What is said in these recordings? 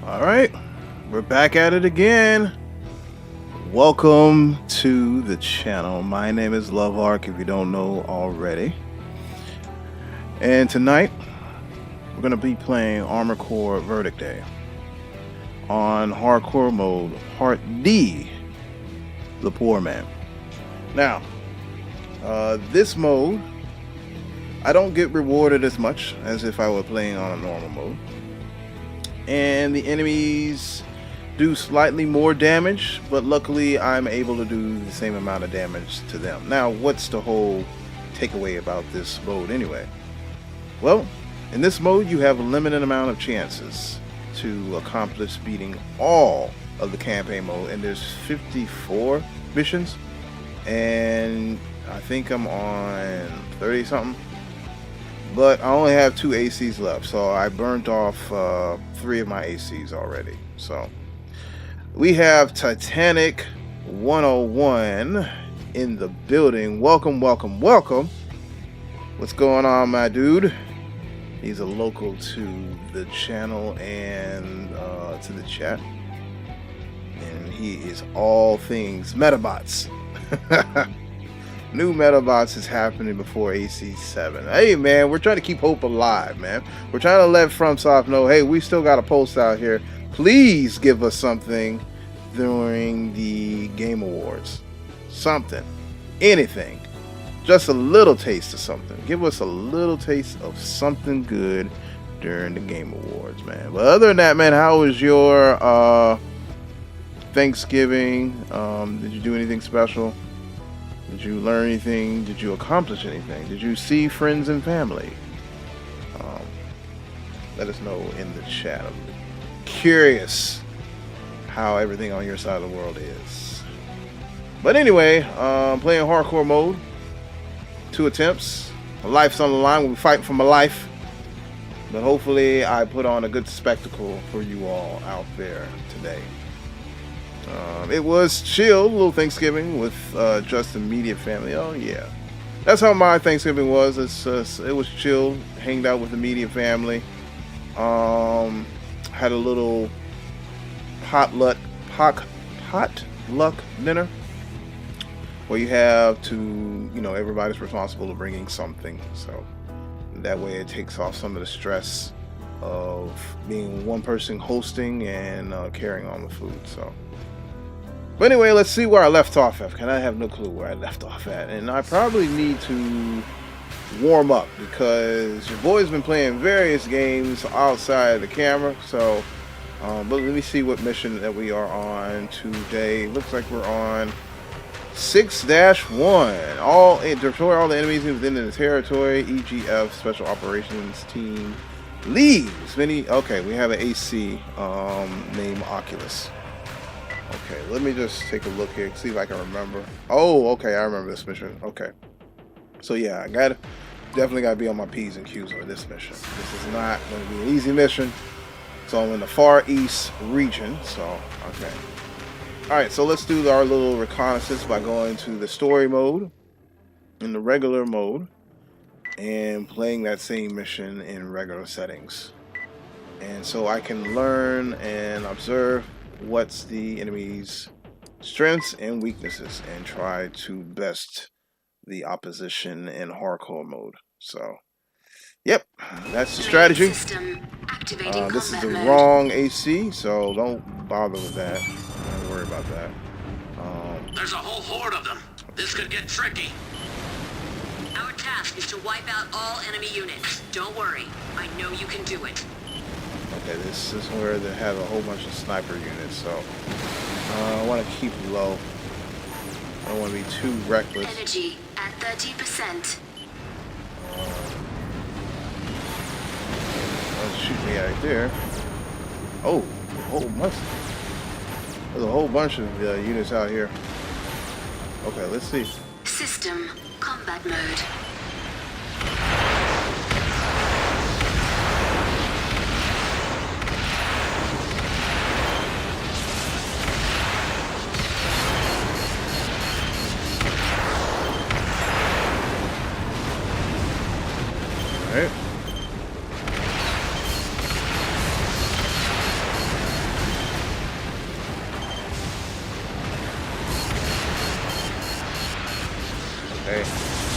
All right, we're back at it again. Welcome to the channel. My name is Loveark, if you don't know already. And tonight, we're going to be playing Armored Core Verdict Day on Hardcore Mode, Part D, The Poor Man. Now, this mode, I don't get rewarded as much as if I were playing on a normal mode. And the enemies do slightly more damage, but luckily I'm able to do the same amount of damage to them. Now, what's the whole takeaway about this mode anyway? Well, in this mode you have a limited amount of chances to accomplish beating all of the campaign mode, and there's 54 missions, and I think I'm on 30 something. But I only have 2 ACs left, so I burnt off 3 of my ACs already. So we have Titanic 101 in the building. Welcome, welcome, welcome. What's going on, my dude? He's a local to the channel and to the chat. And he is all things Metabots. New Metabots is happening before AC7. Hey, man, we're trying to keep hope alive, man. We're trying to let FromSoft know, hey, we still got a post out here. Please give us something during the Game Awards. Something. Anything. Just a little taste of something. Give us a little taste of something good during the Game Awards, man. But other than that, man, how was your Thanksgiving? Did you do anything special? Did you learn anything? Did you accomplish anything? Did you see friends and family? Let us know in the chat. I'm curious how everything on your side of the world is. But anyway, playing hardcore mode. 2 attempts. My life's on the line. We'll be fighting for my life. But hopefully I put on a good spectacle for you all out there today. It was chill, a little Thanksgiving with just the immediate family. Oh yeah, that's how my Thanksgiving was. It was chill, hanged out with the immediate family. Had a little potluck dinner where you have to, everybody's responsible for bringing something. So that way it takes off some of the stress of being one person hosting and carrying on the food. So. But anyway, let's see where I left off at, because I have no clue where I left off at. And I probably need to warm up, because your boy's been playing various games outside of the camera. So, but let me see what mission that we are on today. Looks like we're on 6-1. Destroy all the enemies within the territory. EGF, Special Operations Team, leaves many. Okay, we have an AC named Oculus. Okay, let me just take a look here, see if I can remember. Oh, okay, I remember this mission. Okay. So yeah, I definitely gotta be on my P's and Q's on this mission. This is not gonna be an easy mission. So I'm in the Far East region, so okay. Alright, so let's do our little reconnaissance by going to the story mode, in the regular mode, and playing that same mission in regular settings. And so I can learn and observe what's the enemy's strengths and weaknesses, and try to best the opposition in hardcore mode. So, yep, that's the strategy. This is the wrong AC, so don't bother with that. Don't worry about that. There's a whole horde of them. This could get tricky. Our task is to wipe out all enemy units. Don't worry. I know you can do it. Okay, this is where they have a whole bunch of sniper units, so I want to keep low. I don't want to be too reckless. Energy at 30%. Shoot me right there. Oh, there's a whole bunch of units out here. Okay, let's see. System combat mode. Alright.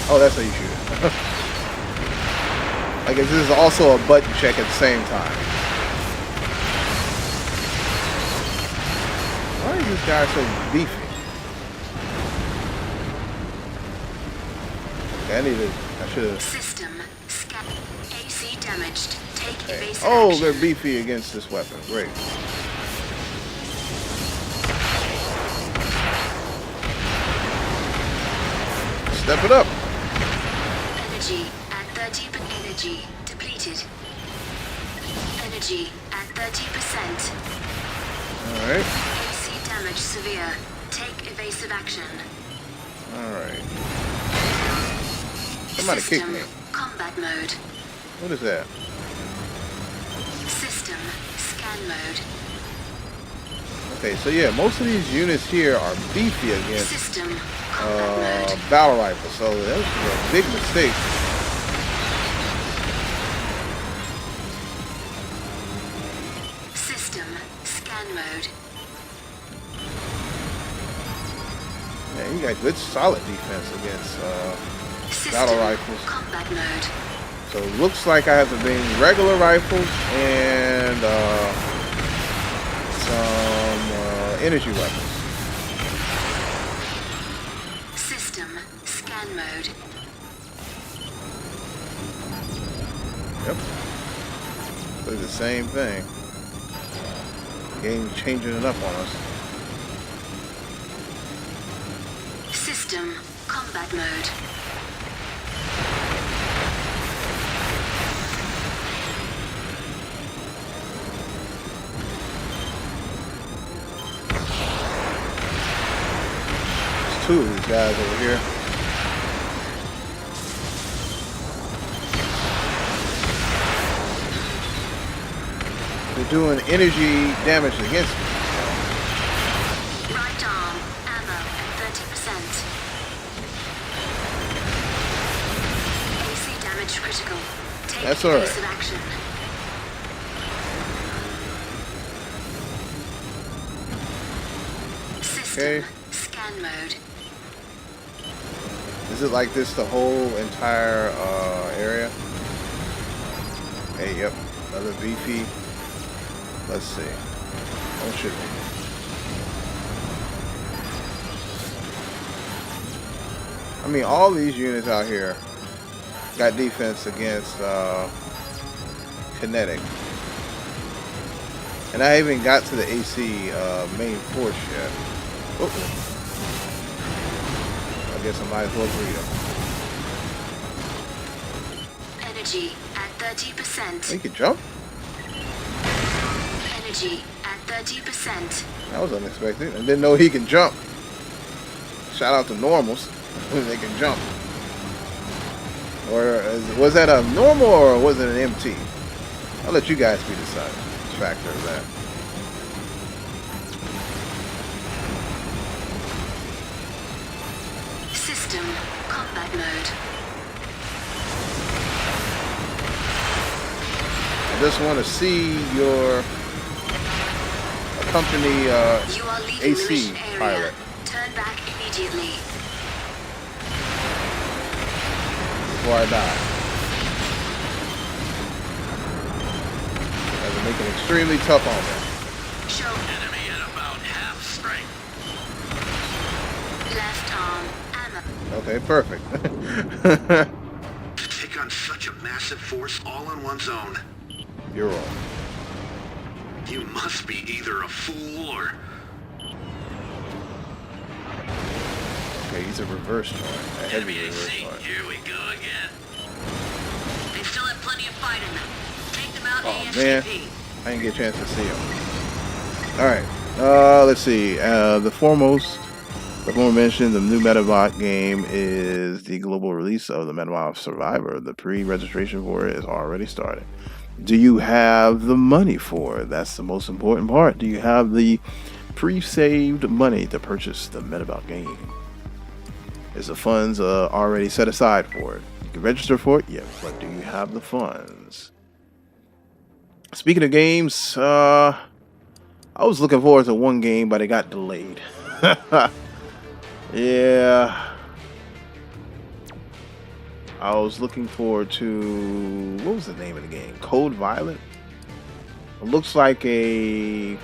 Oh, that's how you shoot it. I guess this is also a button check at the same time. Why is this guy so beefy? Okay, I should have. System scan. AC damaged. Take evasive Oh, action. they're beefy against this weapon. Great. Step it up. Energy at 30%. Energy depleted. Energy at 30%. All right. AC damage severe. Take evasive action. All right. Somebody kicked System me. combat mode. What is that? System scan mode. Okay, so yeah, most of these units here are beefy against System combat mode. battle rifles, so that was a big mistake. System scan mode. Yeah, you got good solid defense against System battle rifles. combat mode. So it looks like I have to bring regular rifles and some energy weapons. System scan mode. Yep. So the same thing. Game changing it up on us. System combat mode. There's two of these guys over here. They're doing energy damage against me. Right arm ammo at 30%. AC damage critical. Take That's all right. evasive action. System Okay. scan mode. Is it like this the whole entire area? Hey, yep. Another beefy. Let's see. Don't shoot me. I mean, all these units out here got defense against kinetic. And I haven't got to the AC main force yet. Oh. I guess I might as well read them. Energy at 30%. You can jump? Energy at 30%. That was unexpected. I didn't know he can jump. Shout out to normals. They can jump. Or was that a normal or was it an MT? I'll let you guys be the factor of that. System combat mode. I just want to see your company You are leaving the AC mission area. pilot. Turn back immediately. Before I die. Guys are making it extremely tough on me. Show Enemy at about half strength. left arm ammo. Okay, perfect. To take on such a massive force all in one zone, You're wrong. you must be either a fool or... Okay, he's a reverse joint. A heavy Enemy reverse AC. joint. Here we go again. They still have plenty of fight in them. Take them out Oh ASAP. man, I didn't get a chance to see him. Alright, let's see. The aforementioned, the new Metabot game is the global release of the Metabot Survivor. The pre-registration for it is already started. Do you have the money for it? That's the most important part. Do you have the pre-saved money to purchase the Metabot game? Is the funds already set aside for it? You can register for it, yes, but do you have the funds? Speaking of games, I was looking forward to one game, but it got delayed. Yeah. I was looking forward to, what was the name of the game? Code Violet? It looks like a,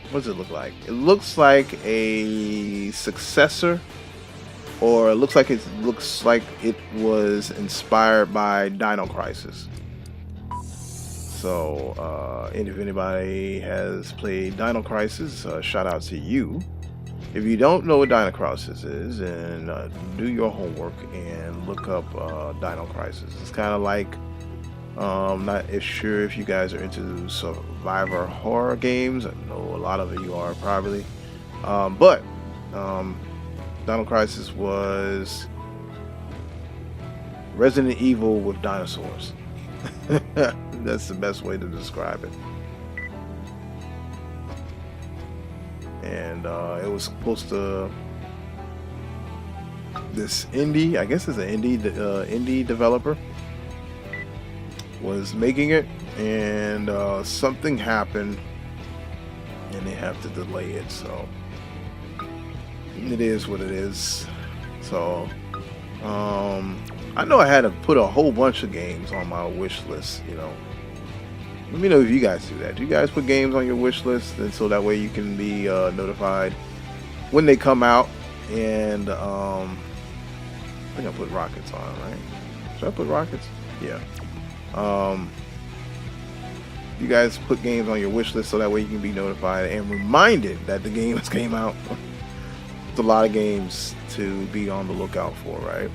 what does it look like? It looks like a successor, or it looks like it was inspired by Dino Crisis. So, and if anybody has played Dino Crisis, shout out to you. If you don't know what Dino Crisis is, and do your homework and look up Dino Crisis. It's kind of like, not as sure if you guys are into survivor horror games. I know a lot of you are probably, but Dino Crisis was Resident Evil with dinosaurs. That's the best way to describe it. And it was supposed to, this indie, I guess it's an indie developer, was making it, and something happened and they have to delay it. So it is what it is. So I know I had to put a whole bunch of games on my wish list, you know. Let me know if you guys do that. Do you guys put games on your wish list, and so that way you can be notified when they come out? And I think I put Rockets on, right? Should I put Rockets? Yeah. You guys put games on your wish list so that way you can be notified and reminded that the games came out. It's a lot of games to be on the lookout for, right?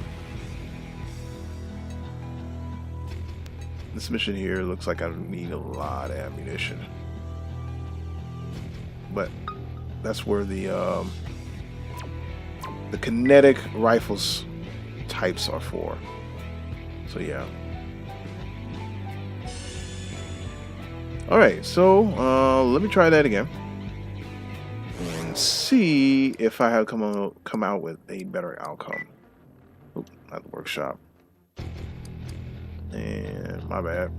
This mission here looks like I need a lot of ammunition, but that's where the kinetic rifles types are for. So yeah. All right, so let me try that again and see if I have come out with a better outcome. Oh, not the workshop. And my bad.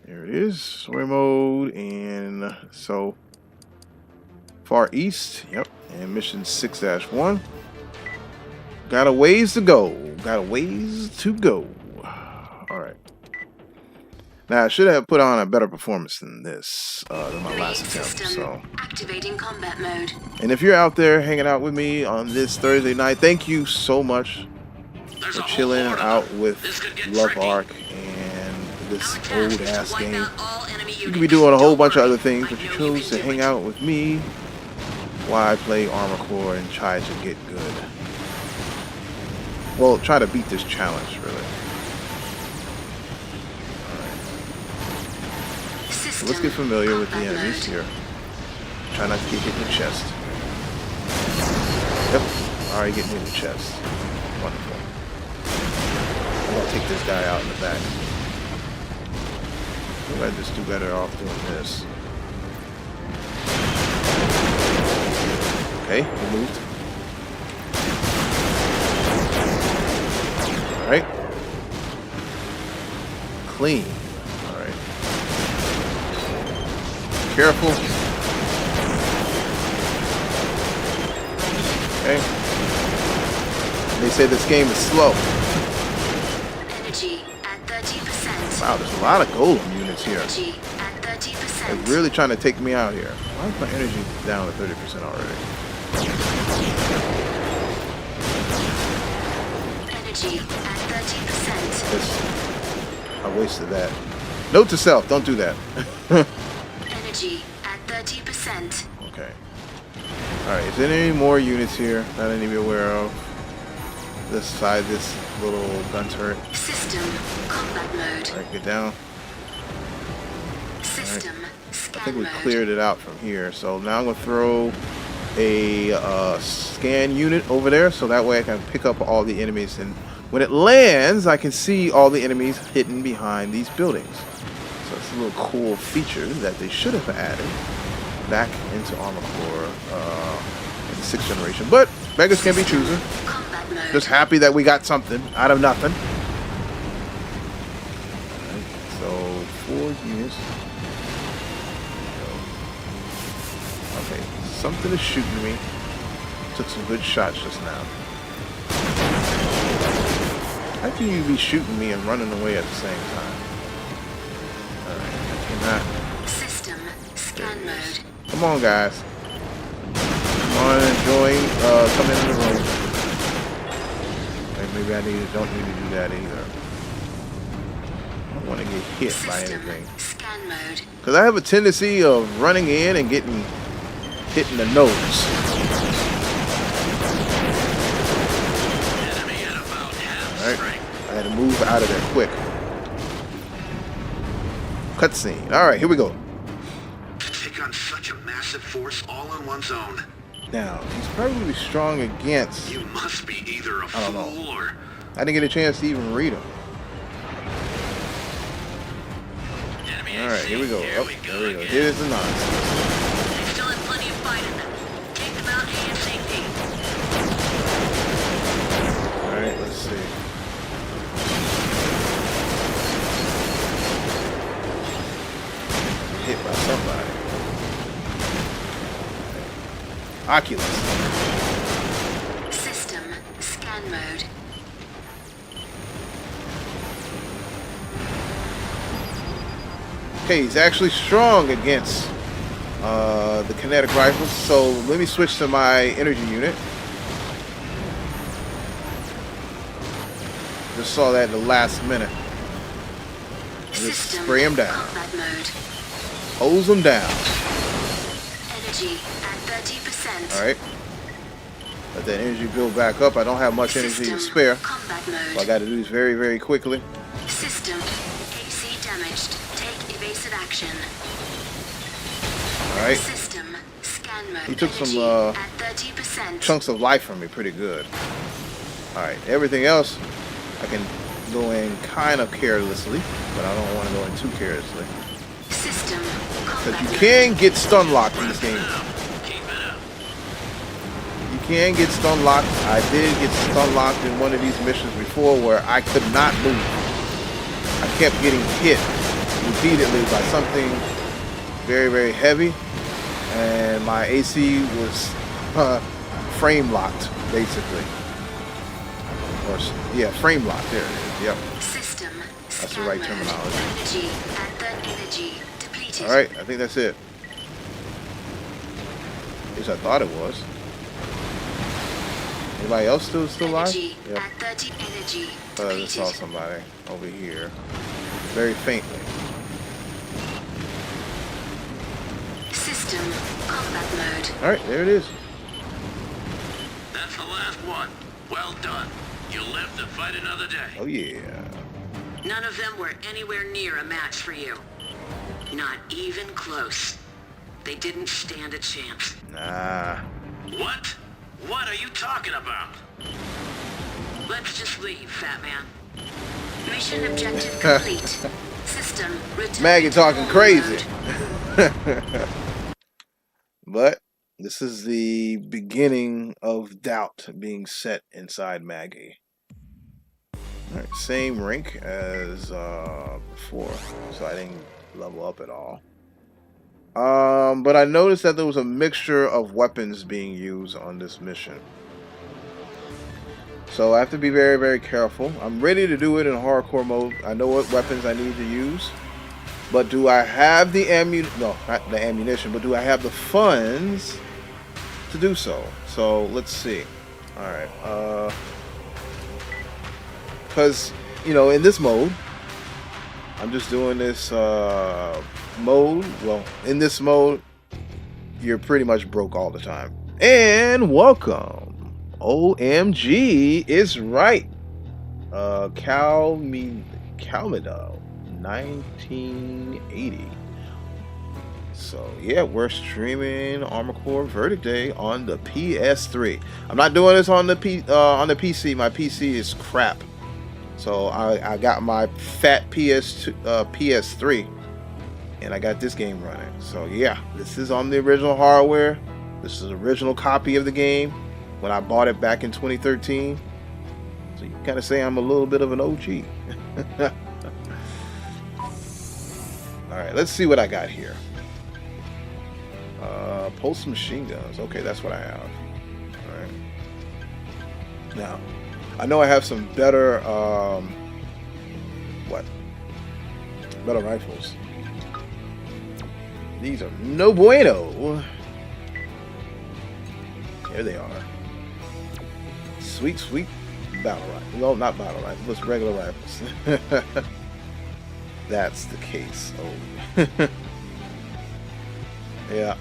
There it is, story mode, and so Far East, yep, and mission 6-1. Got a ways to go. All right. Now I should have put on a better performance than this, than my last attempt. So activating combat mode. And if you're out there hanging out with me on this Thursday night, thank you so much for chilling out with Love Arc and this old ass game. You could be doing a whole bunch of other things, but you chose to hang out with me while I play Armor Core and try to get good. Well, try to beat this challenge, really. Alright. So let's get familiar with the enemies here. Try not to get hit in the chest. Yep, alright, getting hit in the chest. Wonderful. I'm gonna take this guy out in the back. I think I just do better off doing this. Okay, he moved. Alright. Clean. Alright. Careful. Okay. They say this game is slow. Energy at 30%. Wow, there's a lot of golem units here. Energy at 30%. They're really trying to take me out here. Why is my energy down to 30% already? Energy at 30%. Yes. I wasted that. Note to self, don't do that. Energy at 30%. Okay. Alright, is there any more units here that I need to be aware of? This side, this little gun turret. System combat mode. Alright, get down. System I scan think we mode. cleared it out from here. So now I'm going to throw a scan unit over there so that way I can pick up all the enemies, and when it lands I can see all the enemies hidden behind these buildings. So it's a little cool feature that they should have added back into Armor Core in the 6th generation, but beggars can be choosers. Combat mode. Just happy that we got something out of nothing. Alright, so 4 units. Okay, something is shooting me. Took some good shots just now. How can you be shooting me and running away at the same time? Alright, I cannot. System scan mode. Come on, guys. Come on, enjoy. Come in the room. Maybe I don't need to do that either. I don't want to get hit by anything. Scan mode. Because I have a tendency of running in and getting hit in the nose. Enemy at about half Alright. strength. I had to move out of there quick. Cutscene. Alright, here we go. To take on such a massive force all on one's own, Now, he's probably strong against. you must be either a I don't know. fool or... I didn't get a chance to even read him. Enemy Alright, here we go. Here Oh, we there we go. again. Here's the nonsense. They still have plenty of fight in them. Take them out ASAP. Alright, let's see. Hit by somebody. Oculus. System scan mode. Okay, he's actually strong against the kinetic rifles, so let me switch to my energy unit. Just saw that in the last minute. Just System spray him down. combat mode. Hose him down. Energy at 30%. Alright. Let that energy build back up. I don't have much energy to System spare. combat So I mode. got to do this very, very quickly. System AC damaged. Take evasive action. Alright. System scan mode. He took some, Energy at 30%. Chunks of life from me pretty good. Alright. Everything else, I can go in kind of carelessly, but I don't want to go in too carelessly. System Because combat you mode. can get stun locked in this game. Keep it up. You can get stun locked. I did get stun locked in one of these missions before where I could not move. I kept getting hit repeatedly by something very, very heavy, and my AC was frame locked, basically. Or yeah, frame locked. There it is. Yep. System That's the scan right mode. terminology. Energy at the energy depleted. All right. I think that's it. At least I thought it was. Anybody else still alive? Energy Yep. at 30 energy I just saw depleted. somebody over here, very faintly. System combat mode. All right, there it is. That's the last one. Well done. You'll live to fight another day. Oh yeah. None of them were anywhere near a match for you. Not even close. They didn't stand a chance. Nah. What? What are you talking about? Let's just leave, Fat Man. Mission objective complete. System return. Maggie to talking normal crazy. mode. But this is the beginning of doubt being set inside Maggie. All right, same rank as before, so I didn't level up at all. But I noticed that there was a mixture of weapons being used on this mission. So I have to be very, very careful. I'm ready to do it in hardcore mode. I know what weapons I need to use. But do I have the ammunition? No, not the ammunition, but do I have the funds to do so? So let's see. Alright. Because, you know, in this mode, I'm just doing this mode. Well, in this mode, you're pretty much broke all the time. And welcome. OMG is right. Calmida 1980. So yeah, we're streaming Armored Core Verdict Day on the PS3. I'm not doing this on the PC. My PC is crap. So I got my fat PS3, and I got this game running. So yeah, this is on the original hardware. This is an original copy of the game when I bought it back in 2013. So you kind of say I'm a little bit of an OG. All right, let's see what I got here. Pulse machine guns. Okay, that's what I have. All right. Now, I know I have some better, better rifles. These are no bueno. Here they are. Sweet, sweet battle rifle. No, not battle rifles, just regular rifles. That's the case. Oh. Yeah.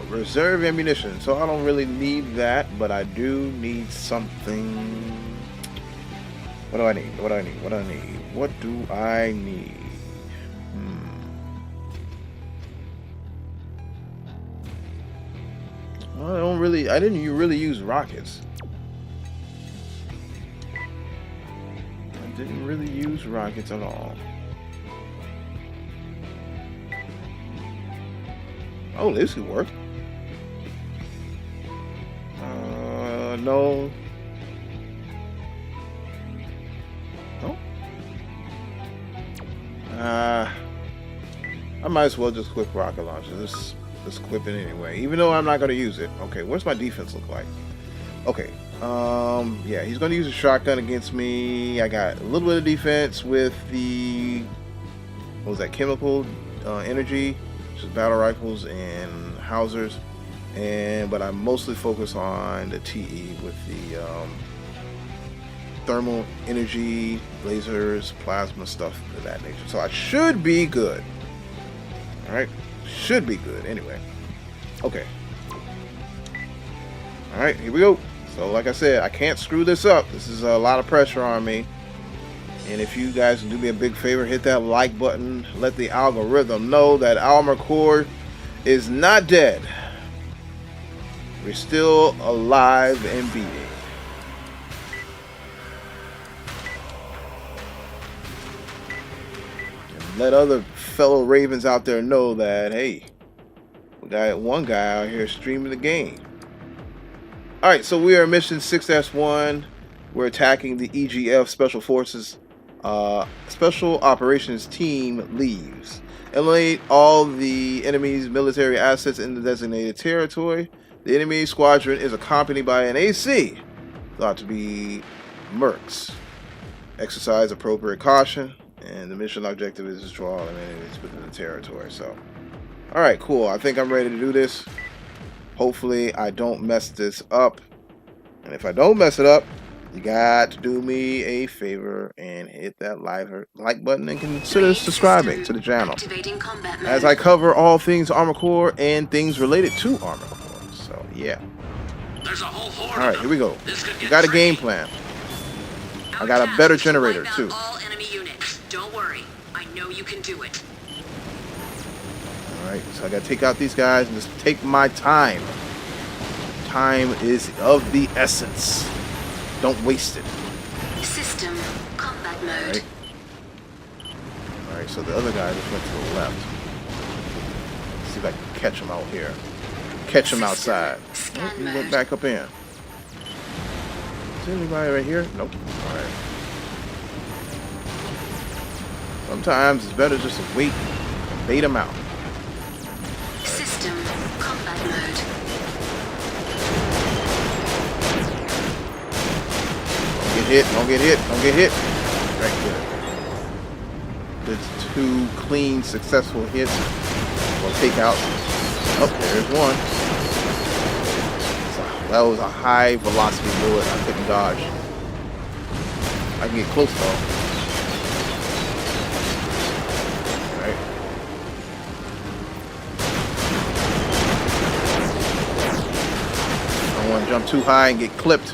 Reserve ammunition. So I don't really need that, but I do need something. What do I need? What do I need? What do I need? What do I need? Well, I didn't really use rockets. I didn't really use rockets at all. Oh, this could work. No. No. I might as well just equip rocket launcher. Just equip it anyway, even though I'm not going to use it. Okay, what's my defense look like? Okay. Yeah, he's going to use a shotgun against me. I got a little bit of defense with the, what was that, chemical energy, which is battle rifles and housers, but I'm mostly focused on the TE with the thermal energy, lasers, plasma, stuff of that nature. So I should be good. All right, should be good anyway. Okay. All right, here we go. So like I said, I can't screw this up. This is a lot of pressure on me. And if you guys can do me a big favor, hit that like button. Let the algorithm know that Armor Core is not dead. We're still alive and beating. And let other fellow Ravens out there know that, hey, we got one guy out here streaming the game. Alright, so we are mission 6-1. We're attacking the EGF Special Forces Special Operations Team leaves. Eliminate all the enemy's military assets in the designated territory. The enemy squadron is accompanied by an AC, thought to be mercs. Exercise appropriate caution, and the mission objective is to destroy all enemies within the territory. So, alright, cool. I think I'm ready to do this. Hopefully I don't mess this up. And if I don't mess it up, you got to do me a favor and hit that like button and consider subscribing to the channel, as I cover all things Armor Core and things related to Armor Core. So yeah. There's a whole horde. All right, here we go. We got a game plan. I got a better generator too. All enemy units. Don't worry. I know you can do it. Alright, so I gotta take out these guys and just take my time. Time is of the essence. Don't waste it. System combat mode. Alright, so the other guy just went to the left. Let's see if I can catch him out here. Catch him outside. Oh, he went back up in. Is there anybody right here? Nope. Alright. Sometimes it's better just to wait and bait him out. System combat mode. Don't get hit. Right, good. That's 2 clean, successful hits. We'll take out. Oh, there's one. So that was a high velocity bullet. I couldn't dodge. I can get close though. Right. I don't want to jump too high and get clipped.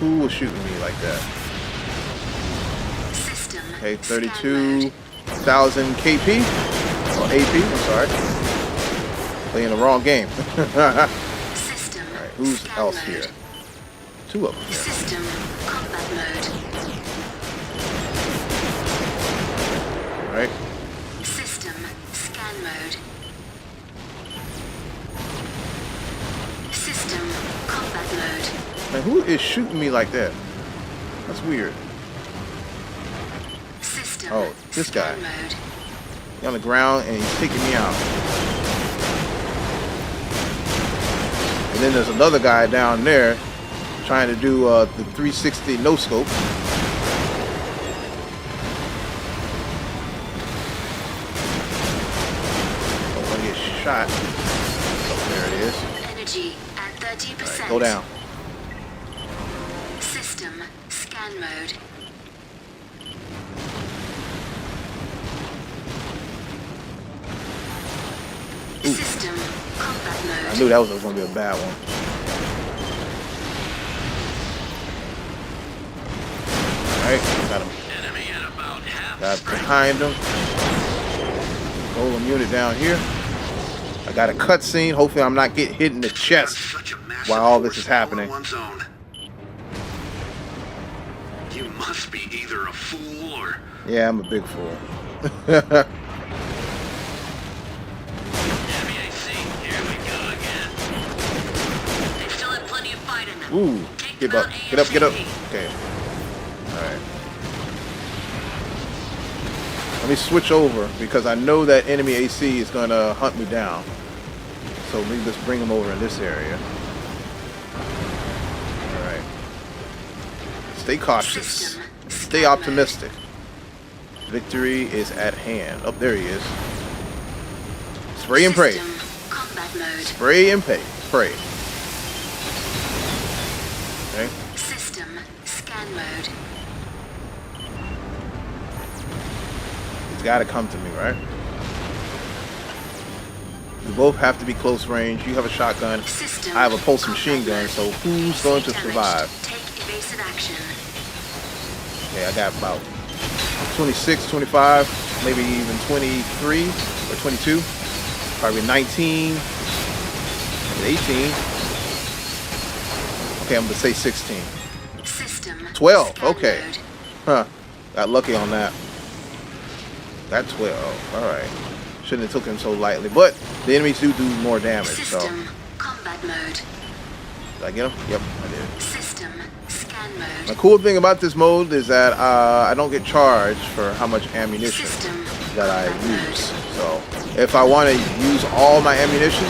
Who was shooting me like that? Okay, 32,000 KP or AP. I'm sorry, playing the wrong game. All right, who's else here? 2 of them here. System combat mode. All right. System scan mode. System combat mode. Man, who is shooting me like that? That's weird. System Oh, this guy. mode. He's on the ground and he's taking me out. And then there's another guy down there trying to do the 360 no scope. Don't want to get shot. Oh, there it is. Energy at 30%. Right, go down. System scan mode. System combat mode. I knew that was going to be a bad one. Alright, got him. Enemy at about half Got strength. behind him. Golem unit down here. I got a cutscene. Hopefully I'm not getting hit in the chest Such a massive while all this force is happening. all on one's own. You must be either a fool or... Yeah, I'm a big fool. MEAC, here we go again. They still have plenty of fight in them. Ooh, Take get them up, out get up, get up. ASAP. Okay. Alright. Let me switch over because I know that enemy AC is going to hunt me down. So let me just bring him over in this area. Alright. Stay cautious. System Stay scan optimistic. Victory is at hand. Oh, there he is. Spray and pray. System combat mode. Spray and pray. Pray. Okay. System scan mode. He's got to come to me, right? We both have to be close range. You have a shotgun. System I have a pulse machine combat gun, mode. so who's going to Damaged. survive? Take evasive action. Okay, I got about 26, 25, maybe even 23 or 22. Probably 19, 18. Okay, I'm going to say 16. System 12, scan okay. mode. Huh. Got lucky on that. Got 12. Alright. Shouldn't have took him so lightly. But the enemies do more damage, so. System combat mode. Did I get him? Yep, I did. System scan mode. The cool thing about this mode is that I don't get charged for how much ammunition System that I combat use. So if I want to use all my ammunition,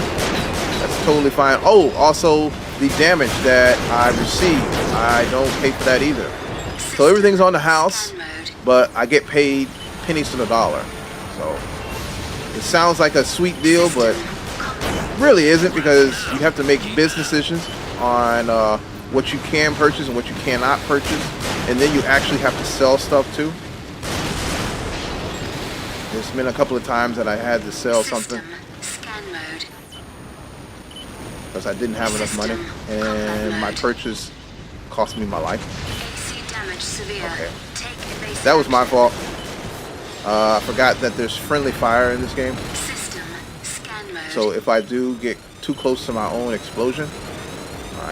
that's totally fine. Oh, also the damage that I receive, I don't pay for that either. mode. So everything's on the house, Scan mode. but I get paid pennies to the dollar. So it sounds like a sweet deal, but really isn't, because you have to make business decisions on what you can purchase and what you cannot purchase, and then you actually have to sell stuff too. There's been a couple of times that I had to sell something System scan mode. because I didn't have enough money, and my purchase cost me my life. AC damage severe. Okay. Take evasive That was my action. fault. I forgot that there's friendly fire in this game, System scan mode. so if I do get too close to my own explosion,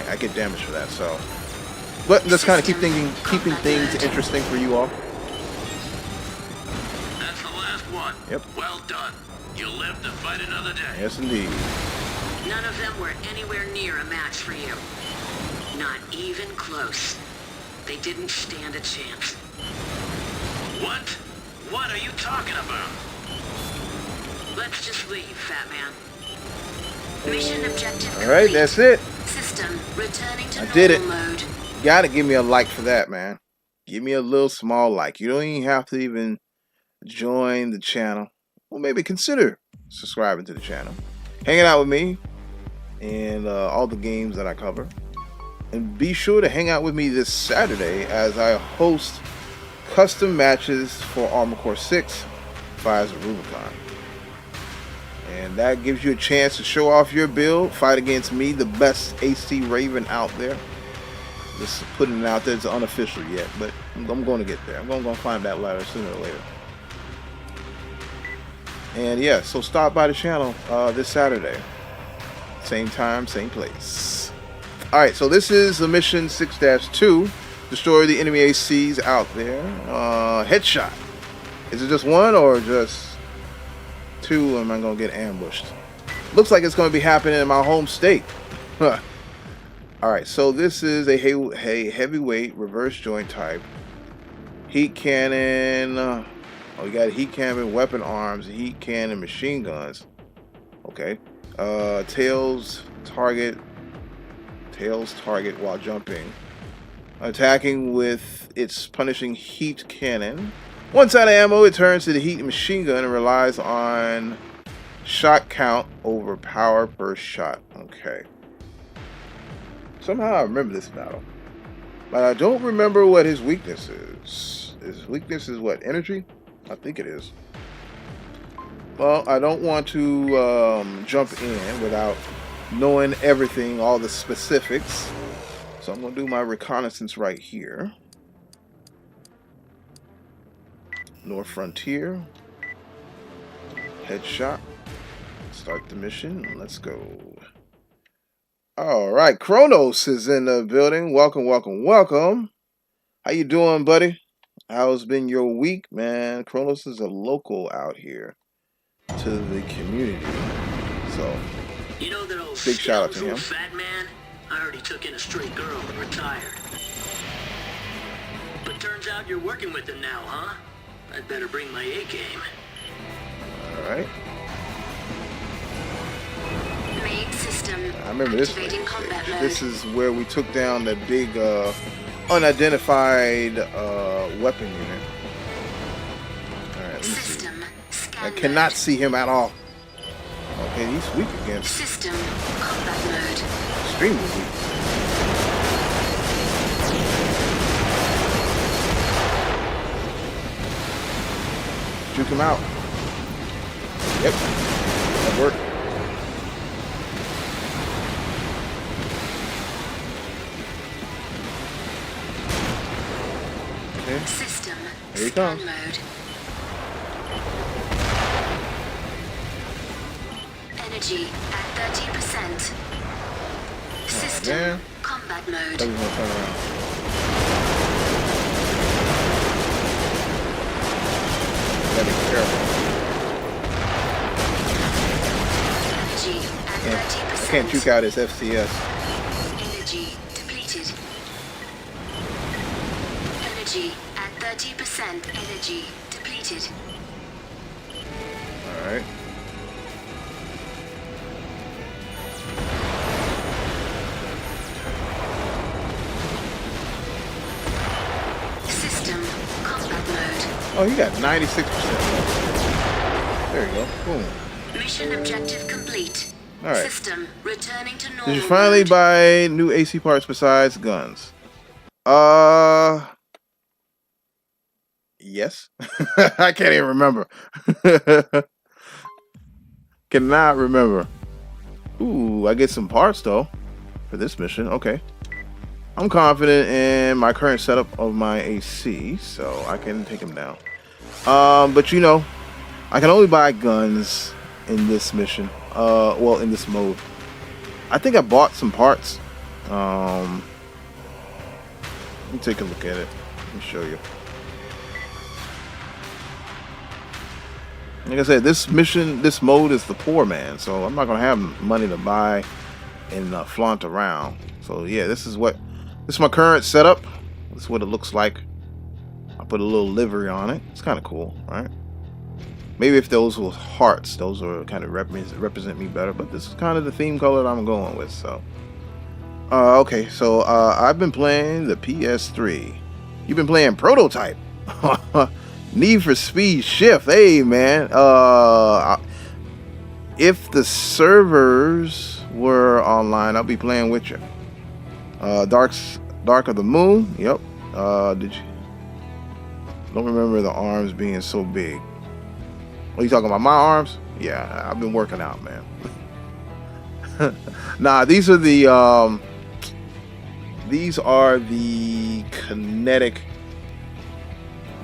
I get damaged for that. So, but just kind of keeping things interesting for you all. That's the last one. Yep. Well done. You'll live to fight another day. Yes, indeed. None of them were anywhere near a match for you. Not even close. They didn't stand a chance. What? What are you talking about? Let's just leave, Fat Man. Mission objective All right, complete. that's it. System returning to I did it. normal mode. You gotta give me a like for that, man. Give me a little small like. You don't even have to even join the channel. Well, maybe consider subscribing to the channel, hanging out with me, and all the games that I cover. And be sure to hang out with me this Saturday as I host custom matches for Armored Core 6 Fires of Rubicon. And that gives you a chance to show off your build, fight against me, the best AC Raven out there. Just putting it out there. It's unofficial yet, but I'm going to get there. I'm going to find that ladder sooner or later. And yeah, so stop by the channel this Saturday. Same time, same place. Alright, so this is the mission 6-2. Destroy the enemy ACs out there. Headshot. Is it just one or just two? Am I going to get ambushed? Looks like it's going to be happening in my home state. Huh. Alright, so this is a heavyweight reverse joint type. Heat cannon. Oh, you got heat cannon, weapon arms, heat cannon, machine guns. Okay. Tails target while jumping. Attacking with its punishing heat cannon. Once out of ammo, it turns to the heat machine gun and relies on shot count over power per shot. Okay. Somehow I remember this battle. But I don't remember what his weakness is. His weakness is what? Energy? I think it is. Well, I don't want to jump in without knowing everything, all the specifics. So I'm going to do my reconnaissance right here. North Frontier. Headshot. Start the mission. Let's go. All right, Kronos is in the building. Welcome, welcome, welcome. How you doing, buddy? How's been your week, man? Kronos is a local out here to the community. So, you know that old big shout out to him. Fat man? I already took in a stray girl and retired. But turns out you're working with him now, huh? I'd better bring my A game. All right. Main system. I remember this stage. Combat mode. This is where we took down the big unidentified weapon unit. All right, let me see. I cannot see him at all. Okay, he's weak against. System combat mode. Extremely weak. Juke him out. Yep, that worked. Okay. System Here he comes. mode. Energy at 30%. System man. combat mode. Thought he was gonna turn around. Gotta be careful. Energy at 30%. I can't juke out his FCS. Energy depleted. Energy at 30%. Energy depleted. Alright. System combat mode. Oh, you got 96%. There you go. Boom. Mission objective complete. Alright. System returning to normal. Did you finally mode. buy new AC parts besides guns? Yes. I can't even remember. Cannot remember. Ooh, I get some parts though for this mission. Okay. I'm confident in my current setup of my AC, so I can take him down. But you know, I can only buy guns in this mission. Well, in this mode. I think I bought some parts. Let me take a look at it. Let me show you. Like I said, this mode is the poor man, so I'm not gonna have money to buy and flaunt around. So yeah, this is my current setup. This is what it looks like. I put a little livery on it. It's kind of cool, right? Maybe if those were hearts, those are kind of represent me better. But this is kind of the theme color that I'm going with. So, okay. So I've been playing the PS3. You've been playing Prototype. Need for Speed Shift. Hey man. If the servers were online, I'll be playing with you. Dark of the Moon. Yep. Did you? Don't remember the arms being so big. Are you talking about my arms? Yeah, I've been working out, man. Nah, these are the kinetic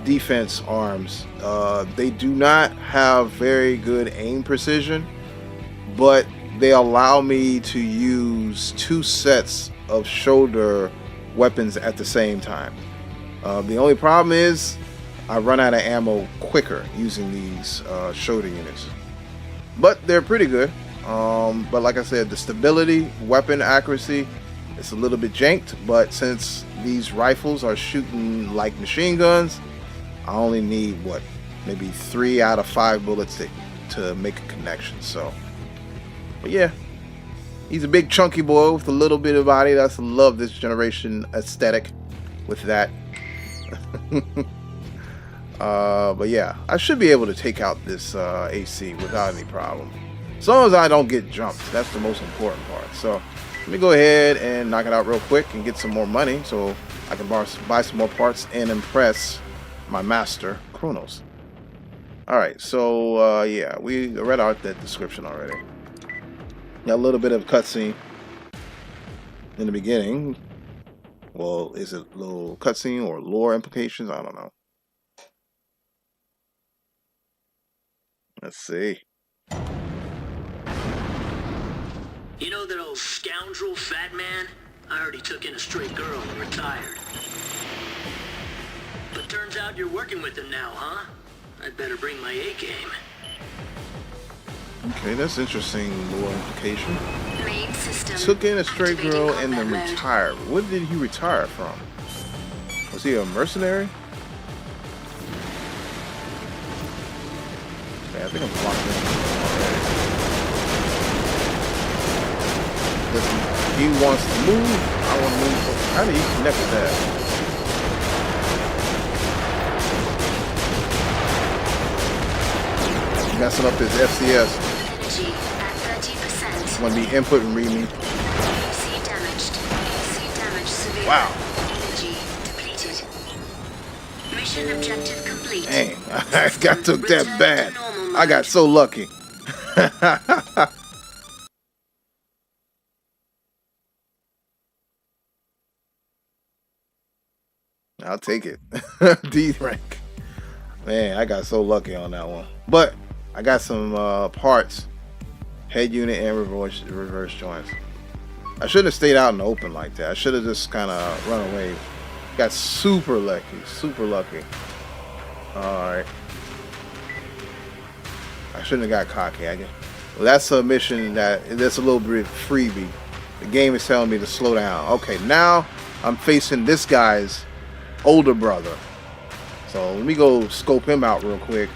defense arms. They do not have very good aim precision, but they allow me to use 2 sets of shoulder weapons at the same time. The only problem is I run out of ammo quicker using these shoulder units, but they're pretty good. But like I said, the stability, weapon accuracy, it's a little bit janked, but since these rifles are shooting like machine guns, I only need what, maybe 3 out of 5 bullets to make a connection. So, but yeah, he's a big chunky boy with a little bit of body. That's love this generation aesthetic with that. But yeah, I should be able to take out this AC without any problem. As long as I don't get jumped, that's the most important part. So let me go ahead and knock it out real quick and get some more money so I can buy some more parts and impress my master, Kronos. Alright, so yeah, we read out that description already. Got a little bit of cutscene in the beginning. Well, is it a little cutscene or lore implications? I don't know. Let's see. You know that old scoundrel, fat man? I heard he took in a stray girl and retired. But turns out you're working with him now, huh? I'd better bring my A-game. Okay, that's interesting little implication. Main system. Took in a stray activating girl and combat then mode. retired. What did he retire from? Was he a mercenary? Okay, I think I'm locked in already. He wants to move. I want to move. How did he connect with that? Messing up his FCS. Energy at 30%. Want to be input and read me. AC damaged. AC damaged severely. Wow. Energy depleted. Mission objective complete. Dang, I got took that Return bad. to normal I got mode. so lucky. I'll take it. D rank. Man, I got so lucky on that one. But I got some parts, head unit and reverse joints. I shouldn't have stayed out in the open like that. I should have just kind of run away. Got super lucky, super lucky. All right. I shouldn't have got cocky. Well, that's a mission that's a little bit freebie. The game is telling me to slow down. Okay, now I'm facing this guy's older brother. So let me go scope him out real quick.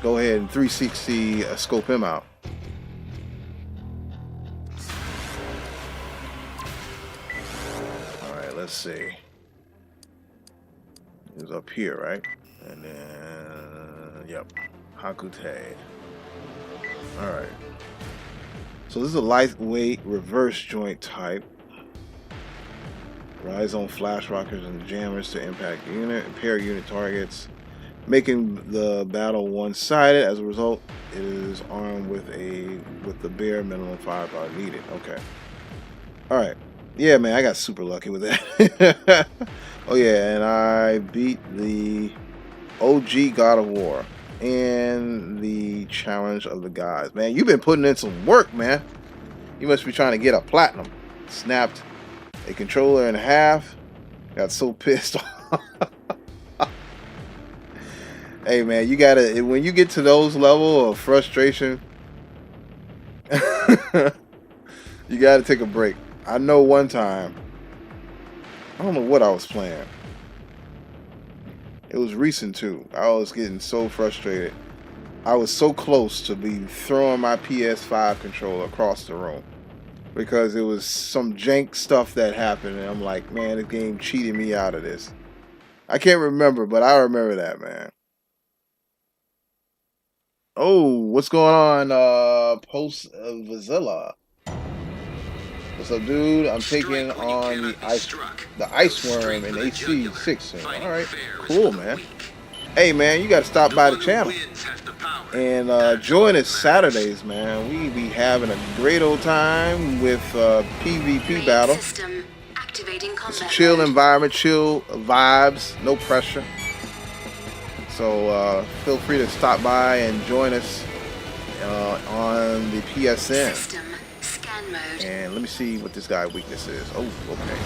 Go ahead and 360 scope him out. All right, let's see. He's up here, right? And then, yep, Hakute. All right. So this is a lightweight reverse joint type. Rise on flash rockets and jammers to impact unit, impair unit targets, making the battle one-sided. As a result, it is armed with the bare minimum firepower needed. Okay. All right. Yeah, man, I got super lucky with that. Oh yeah, and I beat the OG God of War and the Challenge of the Gods. Man, you've been putting in some work, man. You must be trying to get a platinum. Snapped a controller in half. Got so pissed off. Hey man, you gotta, when you get to those level of frustration, you gotta take a break. I know one time, I don't know what I was playing. It was recent too. I was getting so frustrated. I was so close to be throwing my PS5 controller across the room because it was some jank stuff that happened, and I'm like, man, the game cheated me out of this. I can't remember, but I remember that, man. Oh, what's going on, Post Vizilla? What's up, dude? I'm taking on the ice worm in AC6 soon. All right, cool, man. Hey, man, you got to stop by the channel and join us Saturdays, man. We be having a great old time with PvP battle. It's a chill environment, chill vibes, no pressure. So feel free to stop by and join us on the PSN. System scan mode. And let me see what this guy's weakness is. Oh, okay.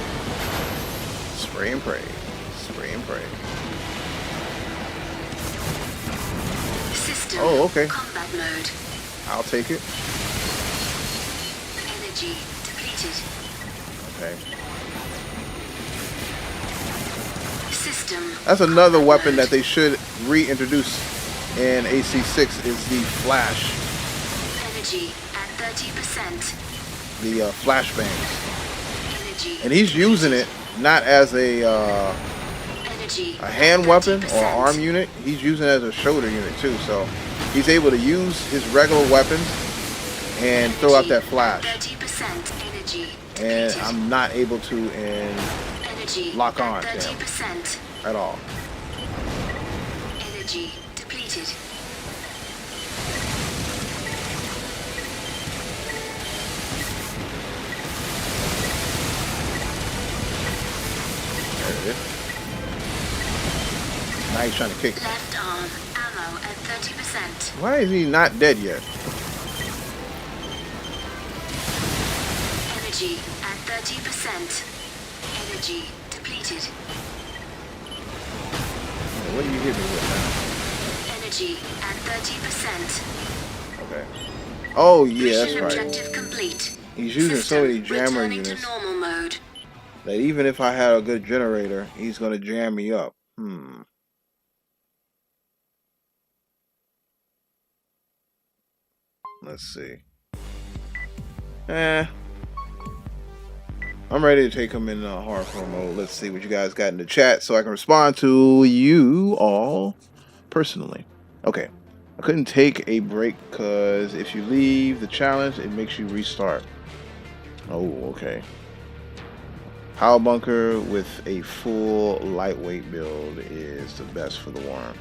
Spray and pray. Spray and pray. System Oh, okay. combat mode. I'll take it. Energy depleted. Okay. System. That's another weapon that they should reintroduce in AC6 is the flash. Energy at 30%. The flashbangs. Energy. And he's using it not as a Energy. hand weapon or 30%. arm unit. He's using it as a shoulder unit too. So he's able to use his regular weapons and throw out that flash. 30% energy. And Depleted. I'm not able to Energy lock at on to him 30%. at all. Energy depleted. There it is. Now he's trying to kick it. Left arm ammo at 30%. Why is he not dead yet? Energy at 30%. Energy depleted. What do you hit me with Energy at 30%. now? Okay. Oh yeah, Mission that's right. objective complete. He's using so many System jammer returning units to normal mode. that even if I had a good generator, he's gonna jam me up. Let's see. I'm ready to take him in hardcore mode. Let's see what you guys got in the chat so I can respond to you all personally. Okay. I couldn't take a break because if you leave the challenge, it makes you restart. Oh, okay. Power bunker with a full lightweight build is the best for the worm.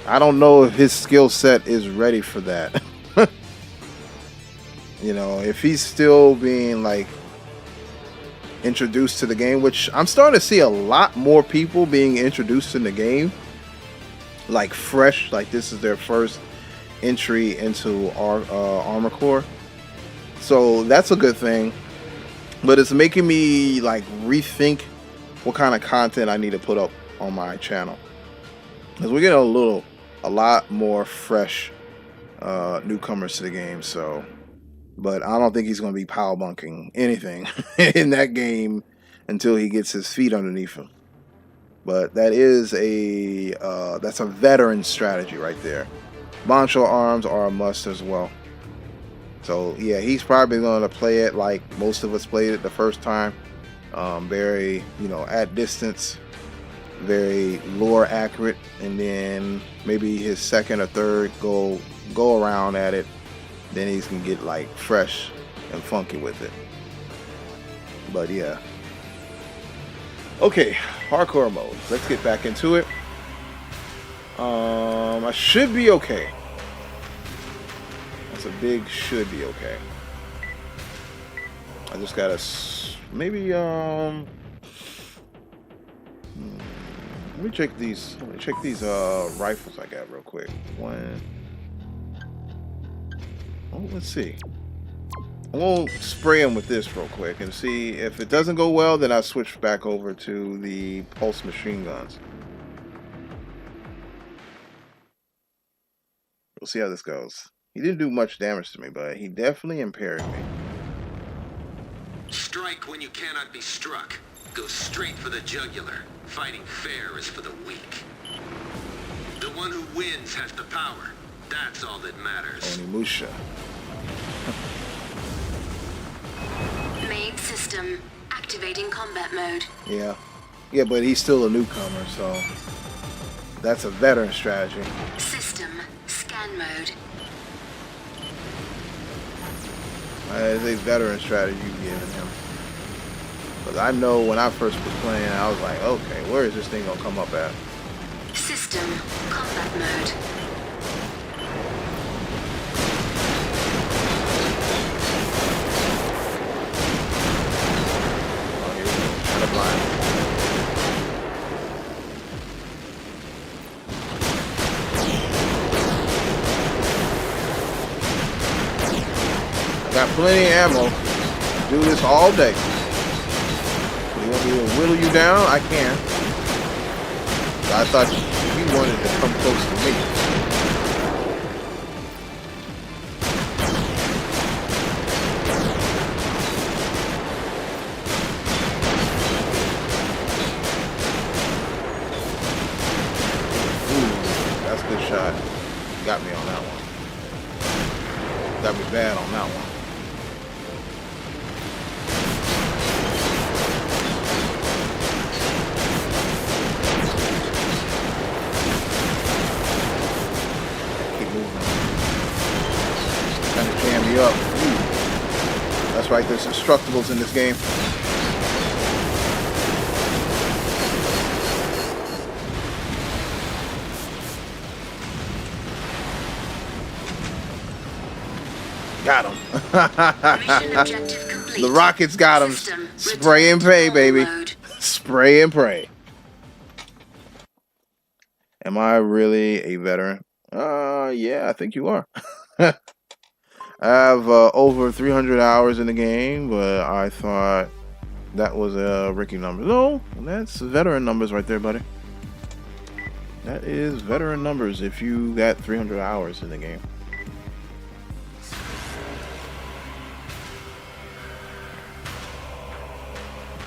I don't know if his skill set is ready for that. You know, if he's still being like introduced to the game, which I'm starting to see a lot more people being introduced in the game, like fresh, like this is their first entry into our Armor Core. So that's a good thing, but it's making me like rethink what kind of content I need to put up on my channel, because we're getting a lot more fresh newcomers to the game. So, but I don't think he's going to be power bunking anything in that game until he gets his feet underneath him. But that is that's a veteran strategy right there. Boncho arms are a must as well. So yeah, he's probably going to play it like most of us played it the first time. Very, at distance, very lore accurate, and then maybe his second or third go around at it. Then he's gonna get like fresh and funky with it. But yeah. Okay, hardcore mode. Let's get back into it. I should be okay. That's a big should be okay. I just gotta maybe let me check these rifles I got real quick. Let's see. I'm gonna spray them with this real quick and see if it doesn't go well, then I'll switch back over to the pulse machine guns. We'll see how this goes. He didn't do much damage to me, but he definitely impaired me. Strike when you cannot be struck. Go straight for the jugular. Fighting fair is for the weak. The one who wins has the power. That's all that matters. Onimusha. Main system activating combat mode. Yeah, but he's still a newcomer, so that's a veteran strategy. System scan mode. It's a veteran strategy you've given him. Because I know when I first was playing, I was like, okay, where is this thing gonna come up at? System combat mode. Got plenty of ammo. Do this all day. You want me to whittle you down? I can. I thought you wanted to come close to me. right? There's instructables in this game. Got him. Mission objective complete. The rockets got him. System Spray and pray, return to baby. normal mode. Spray and pray. Am I really a veteran? Yeah, I think you are. I have over 300 hours in the game, but I thought that was a rookie number. No, that's veteran numbers right there, buddy. That is veteran numbers if you got 300 hours in the game.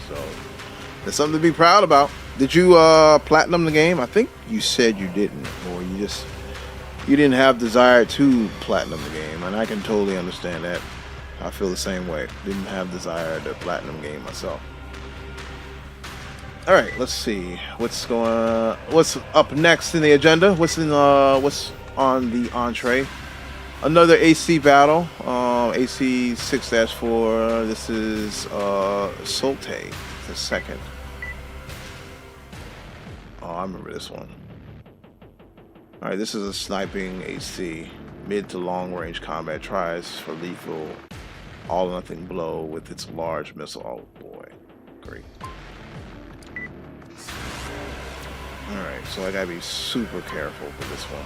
So, that's something to be proud about. Did you platinum the game? I think you said you didn't, or you didn't have desire to platinum the game, and I can totally understand that. I feel the same way. Didn't have desire to platinum game myself. All right, let's see what's up next in the agenda. What's on the entree? Another AC battle. AC 6-4. This is Solte, the second. Oh, I remember this one. All right, this is a sniping AC, mid to long range combat, tries for lethal all or nothing blow with its large missile. Oh boy, great. All right, so I gotta be super careful for this one.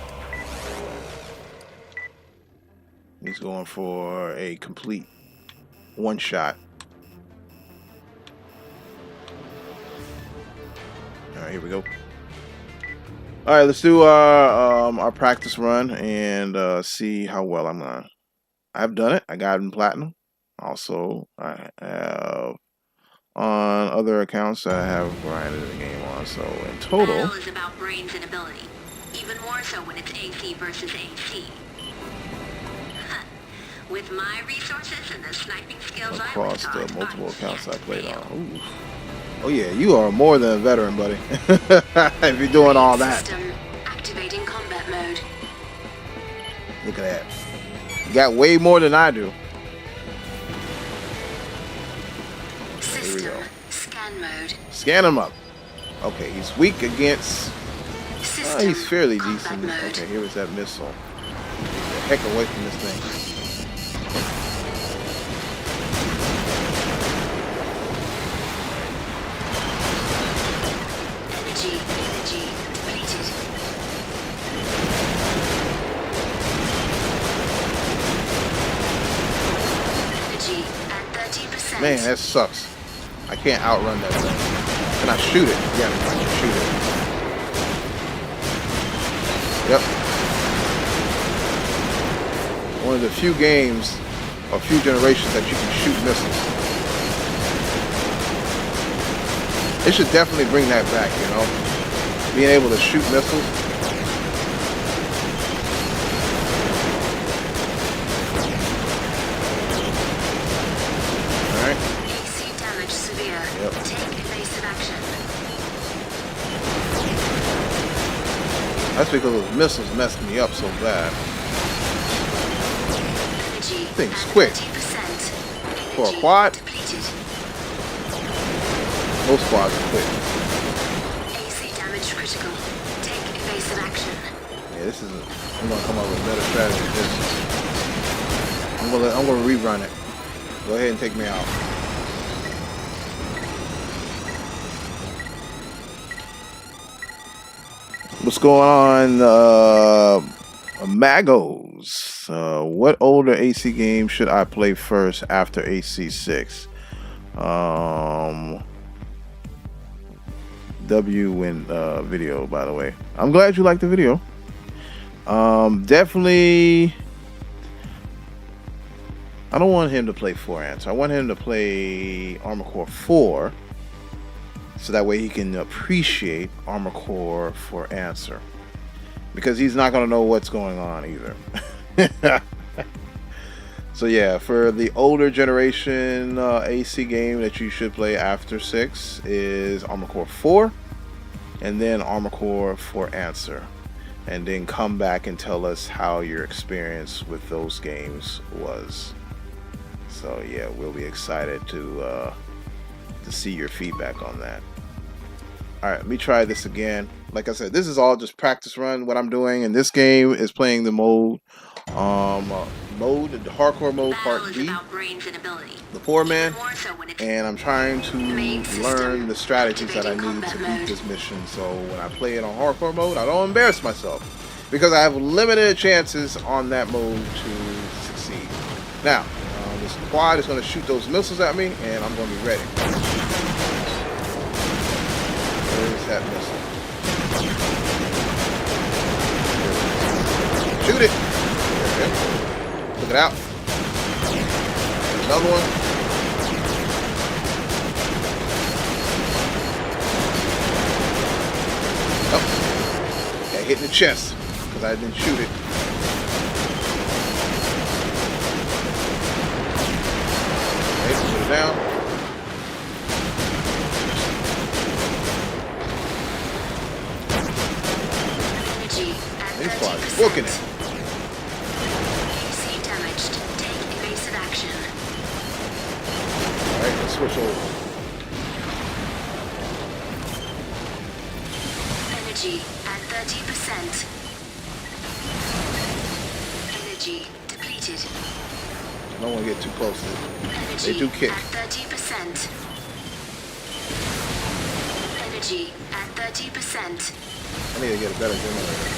He's going for a complete one shot. All right, here we go. All right, let's do our practice run and see how well I'm gonna. I've done it. I got it in platinum. Also, I have on other accounts I have grinded the game on. So in total, Battle is about brains and ability, even more so when it's AC versus AC. With my resources and the sniping skills across I was the taught, multiple accounts I played fail. on. Ooh. Oh yeah, you are more than a veteran, buddy. If you're doing all that. System activating combat mode. Look at that. You got way more than I do. Here we System go. scan mode. Scan him up. Okay, he's weak against. System He's fairly combat decent. mode. Okay, here is that missile. Get the heck away from this thing. Energy depleted. Energy at 30%. Man, that sucks. I can't outrun that thing. Can I shoot it? Yeah, I can shoot it. Yep. One of the few games, or few generations that you can shoot missiles. It should definitely bring that back, you know? Being able to shoot missiles. Alright. AC damage severe. Yep. Take evasive action. That's because those missiles messed me up so bad. Energy Thing's at quick. 30%. For a Energy quad? depleted. Most squads are quick. AC damage critical. Take evasive action. Yeah, this is. I'm gonna come up with a better strategy than this. I'm gonna rerun it. Go ahead and take me out. What's going on, Magos? What older AC game should I play first after AC6? W win video, by the way. I'm glad you liked the video. Definitely. I don't want him to play 4 Answer. I want him to play Armor Core 4, so that way he can appreciate Armor Core for Answer, because he's not going to know what's going on either. So yeah, for the older generation AC game that you should play after 6 is Armor Core 4, and then Armor Core for Answer, and then come back and tell us how your experience with those games was. So yeah, we'll be excited to see your feedback on that. All right, let me try this again. Like I said, this is all just practice run. What I'm doing in this game is playing the the hardcore mode, part Battle is B, about brains and ability. the poor man, More so when it's and I'm trying to Main system learn the strategies that I activating need to combat beat mode. this mission. So when I play it on hardcore mode, I don't embarrass myself because I have limited chances on that mode to succeed. Now, the squad is going to shoot those missiles at me, and I'm going to be ready. Where's that missile? Shoot it! Okay. Look it out. Another one. Oh. Got hit in the chest because I didn't shoot it. Okay, put it down. energy at These squads 30%. booking it. AC damaged. Take evasive action. Alright, let's switch over. Energy at 30%. Energy depleted. I don't want to get too close to it. Energy They do kick. at 30%. Energy at 30%. I need to get a better generator.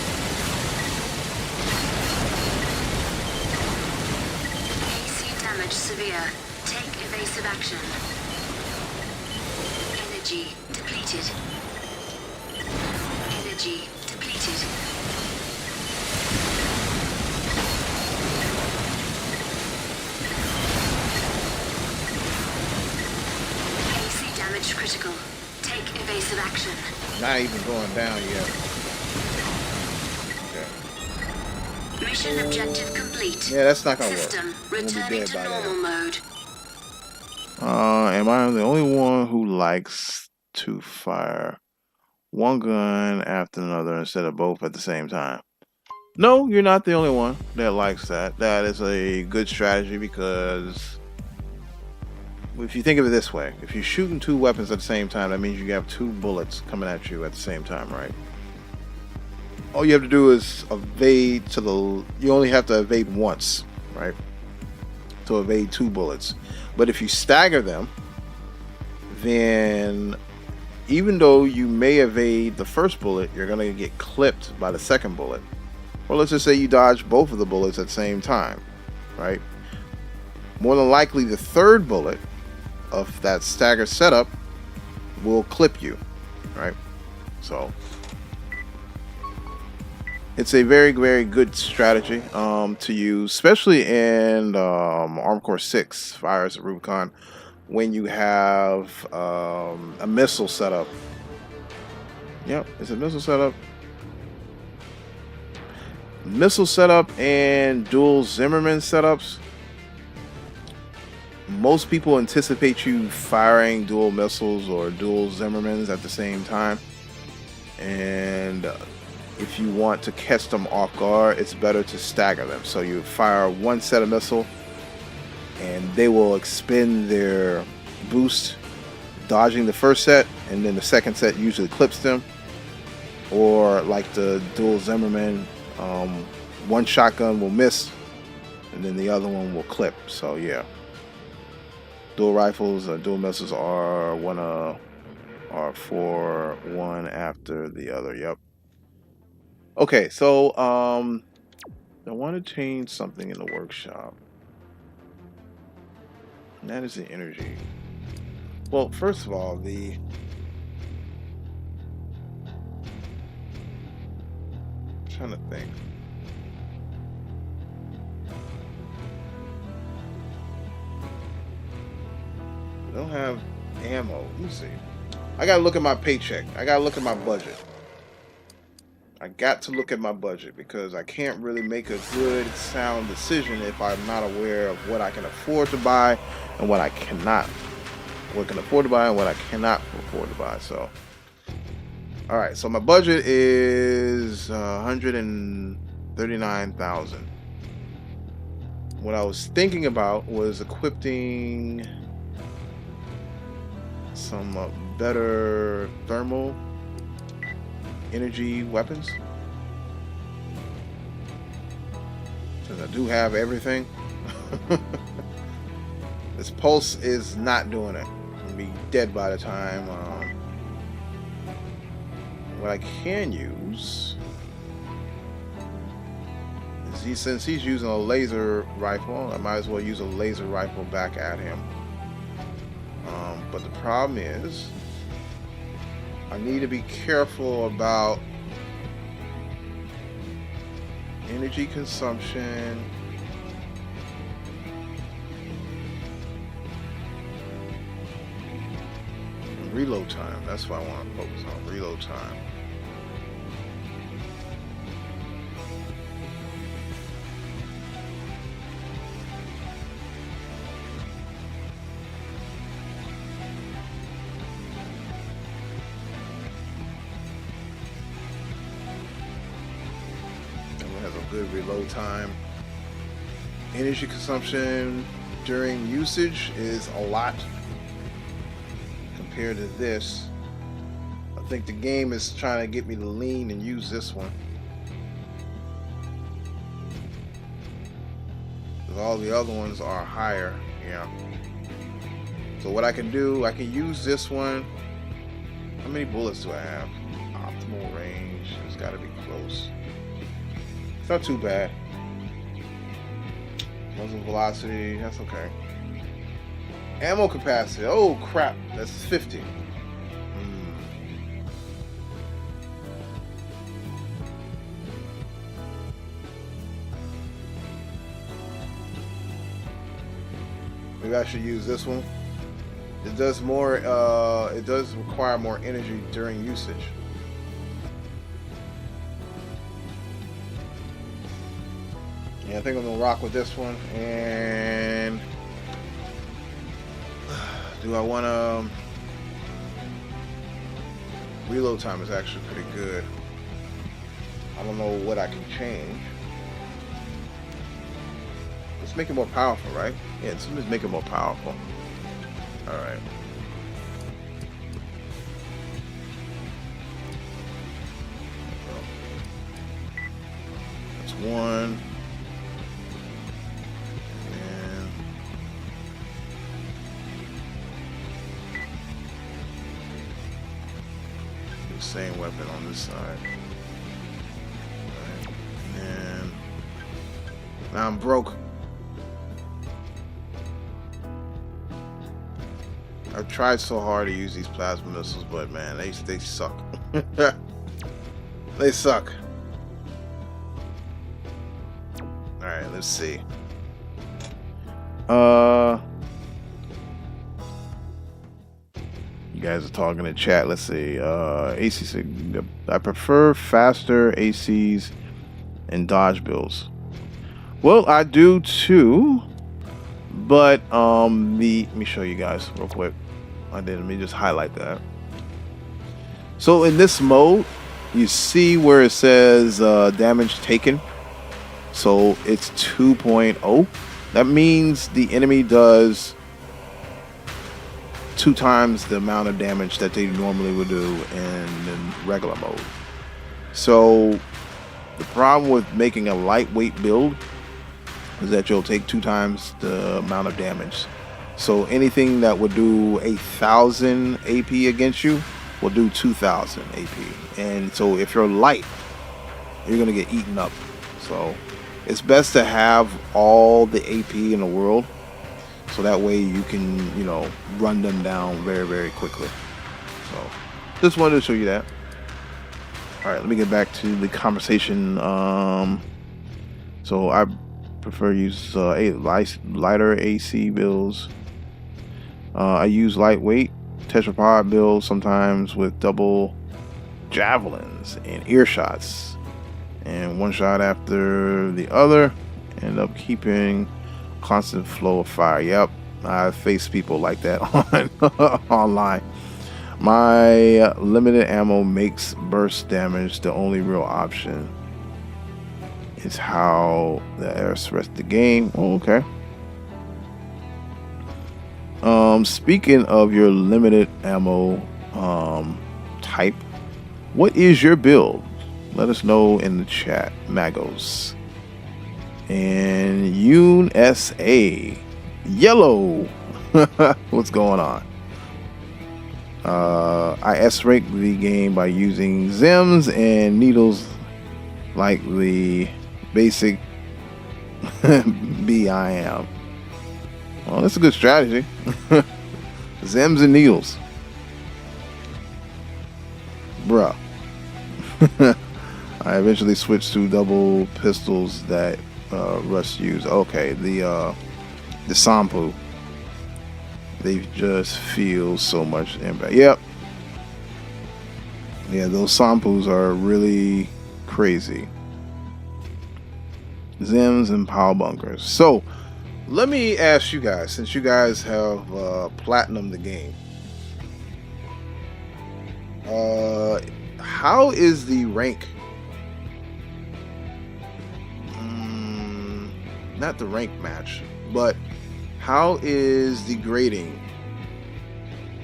AC damage severe. Take evasive action. Energy depleted. Energy depleted. AC damage critical. Take evasive action. Not even going down yet. Okay. Mission objective complete. Yeah, that's not gonna System work. I'm gonna be returning dead to by normal then. mode. Am I the only one who likes to fire one gun after another instead of both at the same time? No, you're not the only one that likes that. That is a good strategy because if you think of it this way, if you're shooting two weapons at the same time, that means you have two bullets coming at you at the same time, right? All you have to do is evade to the... You only have to evade once, right? To evade two bullets. But if you stagger them, then even though you may evade the first bullet, you're going to get clipped by the second bullet. Or let's just say you dodge both of the bullets at the same time, right? More than likely, the third bullet of that stagger setup will clip you, right? So it's a very, very good strategy to use, especially in Armored Core 6, Fires of Rubicon, when you have a missile setup. Yep, it's a missile setup. Missile setup and dual Zimmerman setups. Most people anticipate you firing dual missiles or dual Zimmermans at the same time. And if you want to catch them off guard, it's better to stagger them. So you fire one set of missile and they will expend their boost dodging the first set, and then the second set usually clips them. Or like the dual Zimmerman, one shotgun will miss and then the other one will clip. So yeah, dual rifles or dual missiles are for one after the other. Yep. Okay, so I want to change something in the workshop, and that is the energy. Well, first of all, trying to think. I don't have ammo. Let me see. I gotta look at my paycheck. I gotta look at my budget. I got to look at my budget because I can't really make a good, sound decision if I'm not aware of what I can afford to buy and what I cannot. What I can afford to buy and what I cannot afford to buy. So, all right. So my budget is 139,000. what I was thinking about was equipping some better thermal energy weapons, since I do have everything. This pulse is not doing it. I'll be dead by the time. What I can use is since he's using a laser rifle, I might as well use a laser rifle back at him. But the problem is, I need to be careful about energy consumption. Reload time. That's what I want to focus on. Reload time. Good reload time. Energy consumption during usage is a lot compared to this. I think the game is trying to get me to lean and use this one, because all the other ones are higher. Yeah. So what I can do, I can use this one. How many bullets do I have? Optimal range. It's got to be close. Not too bad. Muzzle velocity, that's okay. Ammo capacity, oh crap, that's 50. Maybe I should use this one. It does more, it does require more energy during usage. Yeah, I think I'm gonna rock with this one. And do I want to? Reload time is actually pretty good. I don't know what I can change. Let's make it more powerful, right? Yeah, let's make it more powerful. All right. That's one. Same weapon on this side. Right. And now I'm broke. I've tried so hard to use these plasma missiles, but man, they suck. They suck. Alright, let's see. You guys are talking in chat. Let's see. AC. I prefer faster ACs and dodge builds. Well, I do too. But let me show you guys real quick. Let me just highlight that. So in this mode, you see where it says damage taken. So it's 2.0. That means the enemy does 2 times the amount of damage that they normally would do in regular mode. So the problem with making a lightweight build is that you'll take 2 times the amount of damage. So anything that would do 1,000 AP against you will do 2,000 AP. And so if you're light, you're gonna get eaten up. So it's best to have all the AP in the world, so that way you can, you know, run them down very, very quickly. So just wanted to show you that. All right, let me get back to the conversation. So I prefer use lighter AC builds. I use lightweight tetrapod builds sometimes with double javelins and earshots, and one shot after the other. End up keeping constant flow of fire. Yep, I face people like that on online. My limited ammo makes burst damage the only real option is how the rest of the game. Oh, okay. Speaking of your limited ammo type, what is your build? Let us know in the chat, Magos. And Yoon SA Yellow. What's going on? I S-rank the game by using Zems and needles like the basic BIM. Well, that's a good strategy. Zems and needles. Bruh. I eventually switched to double pistols that Russ used. Okay, the Sampu. They just feel so much impact. Yep. Yeah, those Sampus are really crazy. Zems and power bunkers. So, let me ask you guys, since you guys have platinumed the game, how is the rank? Not the rank match, but how is the grading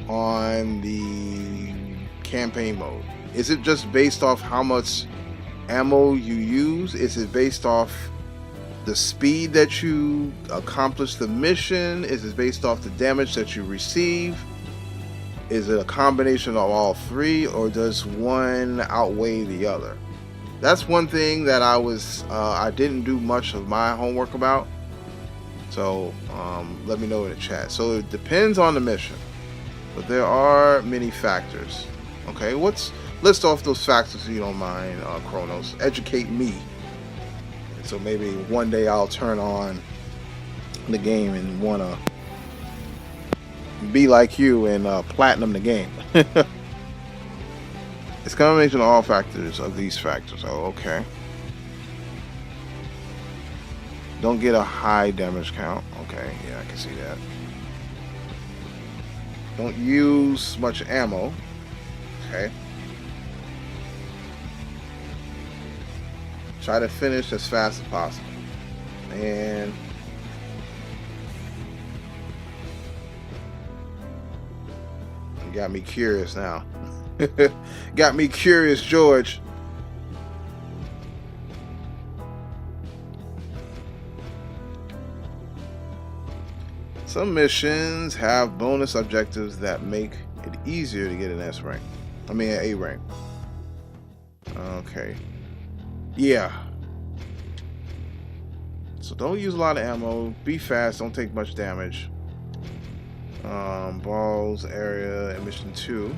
on the campaign mode? Is it just based off how much ammo you use? Is it based off the speed that you accomplish the mission? Is it based off the damage that you receive? Is it a combination of all three, or does one outweigh the other? That's one thing that I didn't do much of my homework about. So let me know in the chat. So it depends on the mission, but there are many factors. Okay, let's list off those factors if you don't mind, Kronos. Educate me. So maybe one day I'll turn on the game and want to be like you and platinum the game. It's a combination of all factors of these factors. Oh, okay. Don't get a high damage count. Okay, yeah, I can see that. Don't use much ammo. Okay. Try to finish as fast as possible. And you got me curious now. Got me curious, George. Some missions have bonus objectives that make it easier to get an S rank. I mean, an A rank. Okay. Yeah. So don't use a lot of ammo. Be fast. Don't take much damage. Balls area in mission 2.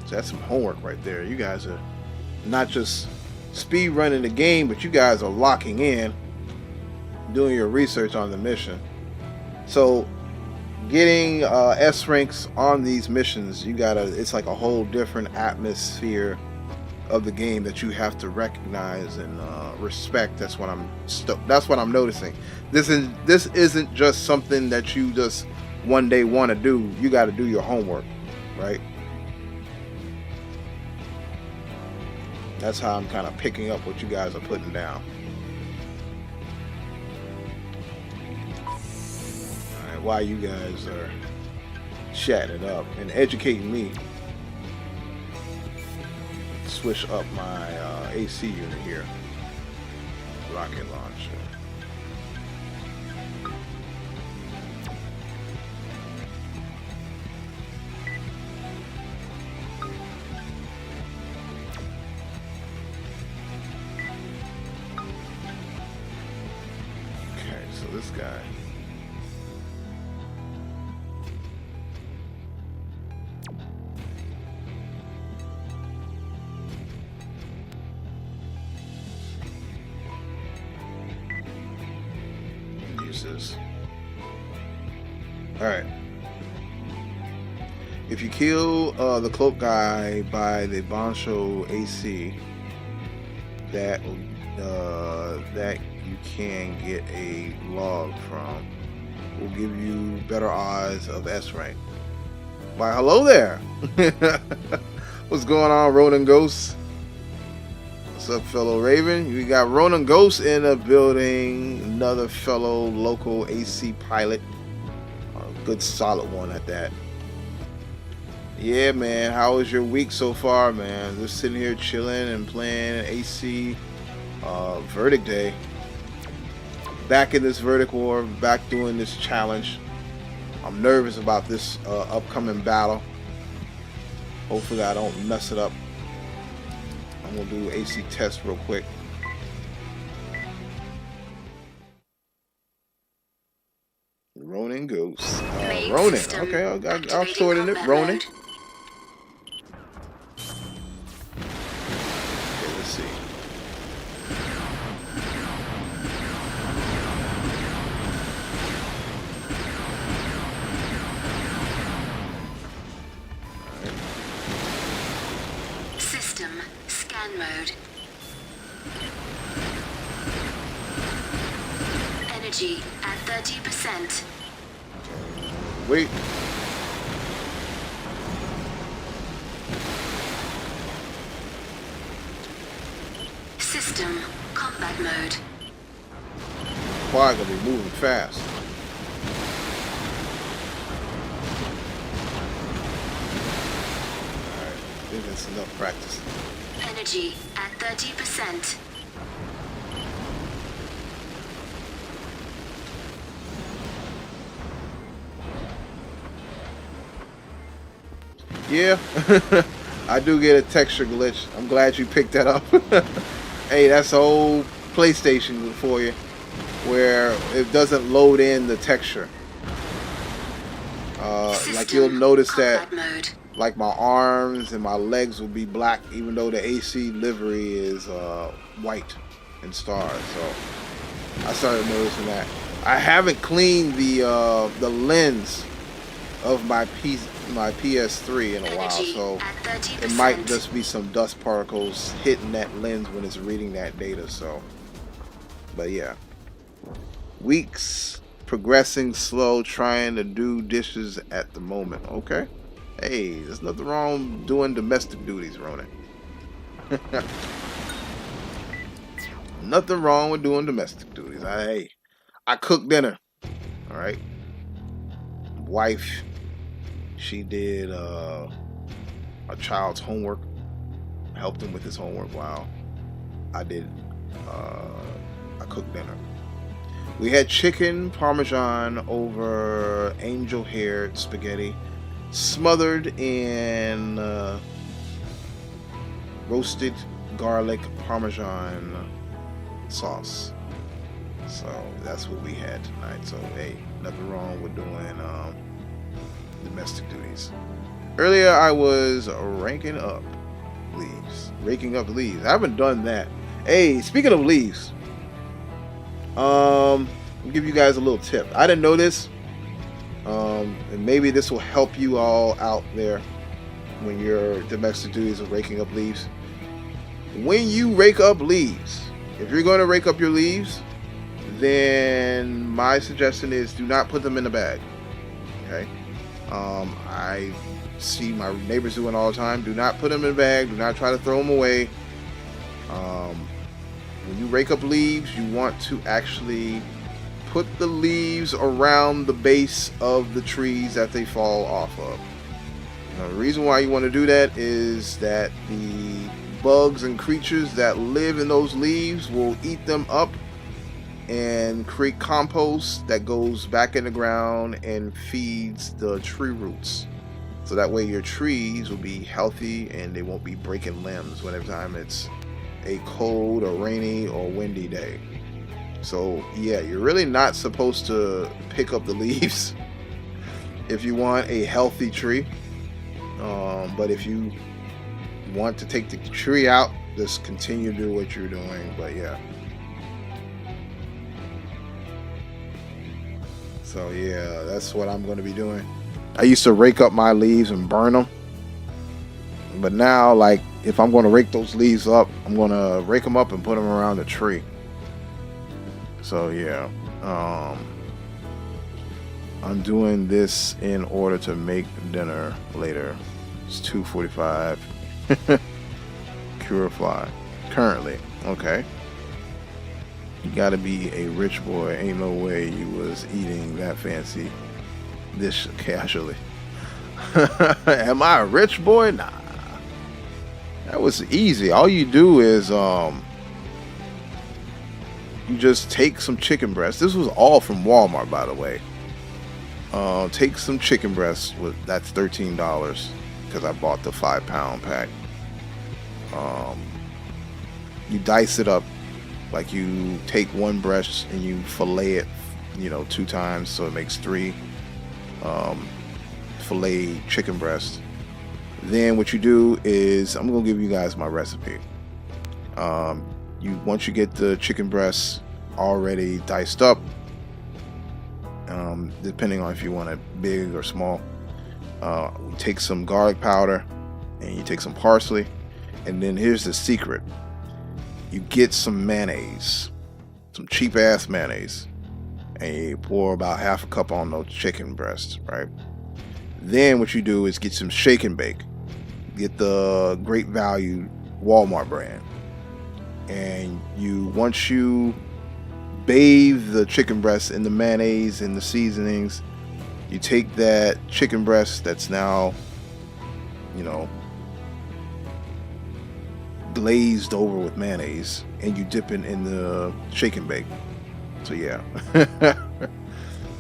So that's some homework right there. You guys are not just speed running the game, but you guys are locking in, doing your research on the mission. So getting S ranks on these missions, it's like a whole different atmosphere of the game that you have to recognize and respect. That's what I'm noticing. This isn't just something that you just one day want to do. You got to do your homework, right? That's how I'm kind of picking up what you guys are putting down. Alright, while you guys are chatting it up and educating me, switch up my AC unit here. Rocket launcher. This guy. Use this. Alright. If you kill the cloak guy by the Bancho AC, that you can get a log from will give you better odds of S rank. Why, hello there. What's going on, Ronan Ghost? What's up, fellow Raven? We got Ronan Ghost in the building. Another fellow local AC pilot. A good solid one at that. Yeah, man. How was your week so far, man? Just sitting here chilling and playing AC Verdict Day. Back in this Verdict War. Back doing this challenge. I'm nervous about this upcoming battle. Hopefully I don't mess it up. I'm gonna do AC test real quick. Ronan Ghost. Ronan. Okay, I'll sort in it. Ronan. Okay, let's see. System scan mode. Energy at 30%. Wait. System combat mode. Quad gonna be moving fast. Alright, I think that's enough practice. Energy at 30%. Yeah, I do get a texture glitch. I'm glad you picked that up. Hey, that's the whole PlayStation for you, where it doesn't load in the texture. Like you'll notice that, like my arms and my legs will be black, even though the AC livery is white and stars. So I started noticing that. I haven't cleaned the lens of my PS3 in a while, so it might just be some dust particles hitting that lens when it's reading that data. So, but yeah, weeks progressing slow, trying to do dishes at the moment. Okay, hey, there's nothing wrong doing domestic duties, Ronan. Nothing wrong with doing domestic duties. I cook dinner. All right, wife. She did a child's homework. Helped him with his homework while I cooked dinner. We had chicken parmesan over angel-haired spaghetti, smothered in roasted garlic parmesan sauce. So that's what we had tonight. So hey, nothing wrong with doing domestic duties. Earlier I was raking up leaves. I haven't done that. Hey, speaking of leaves, I'll give you guys a little tip. I didn't know this, and maybe this will help you all out there when your domestic duties are raking up leaves. When you rake up leaves, if you're going to rake up your leaves, then my suggestion is do not put them in a bag. Okay. I see my neighbors doing all the time. Do not put them in a bag. Do not try to throw them away. When you rake up leaves, you want to actually put the leaves around the base of the trees that they fall off of. Now, the reason why you want to do that is that the bugs and creatures that live in those leaves will eat them up and create compost that goes back in the ground and feeds the tree roots. So that way your trees will be healthy and they won't be breaking limbs whenever time it's a cold or rainy or windy day. So yeah, you're really not supposed to pick up the leaves if you want a healthy tree. But if you want to take the tree out, just continue to do what you're doing. But yeah. So yeah, that's what I'm going to be doing. I used to rake up my leaves and burn them. But now, like, if I'm going to rake those leaves up, I'm going to rake them up and put them around the tree. So yeah. I'm doing this in order to make dinner later. It's 2:45. Cure fly. Currently. Okay. You gotta be a rich boy. Ain't no way you was eating that fancy dish casually. Am I a rich boy? Nah. That was easy. All you do is you just take some chicken breasts. This was all from Walmart, by the way. Take some chicken breasts. That's $13 because I bought the 5-pound pack. You dice it up, like you take one breast and you fillet it, 2 times, so it makes 3 fillet chicken breasts. Then what you do is, I'm gonna give you guys my recipe. Once you get the chicken breasts already diced up, depending on if you want it big or small, you take some garlic powder and you take some parsley, and then here's the secret: you get some mayonnaise, some cheap ass mayonnaise, and you pour about half a cup on those chicken breasts, right? Then what you do is get some shake and bake. Get the Great Value Walmart brand, and once you bathe the chicken breast in the mayonnaise and the seasonings, you take that chicken breast that's now glazed over with mayonnaise, and you dip it in the shake and bake. So yeah.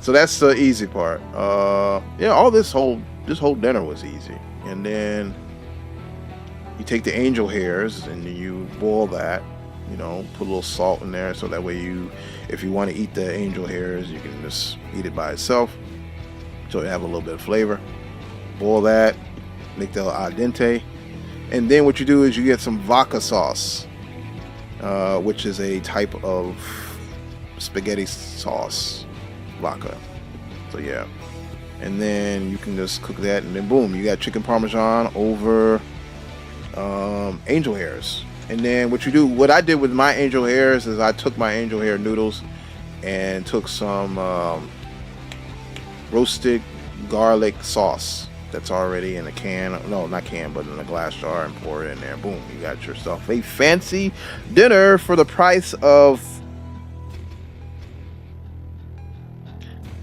So that's the easy part. All this whole dinner was easy. And then you take the angel hairs and you boil that, put a little salt in there, so that way if you want to eat the angel hairs, you can just eat it by itself, so it have a little bit of flavor. Boil that, make that al dente, and then what you do is you get some vodka sauce, which is a type of spaghetti sauce, vodka. So yeah, and then you can just cook that, and then boom, you got chicken parmesan over angel hairs. And then what I did with my angel hairs is I took my angel hair noodles and took some roasted garlic sauce that's already in a can, no, not can, but in a glass jar, and pour it in there. Boom, you got yourself a fancy dinner for the price of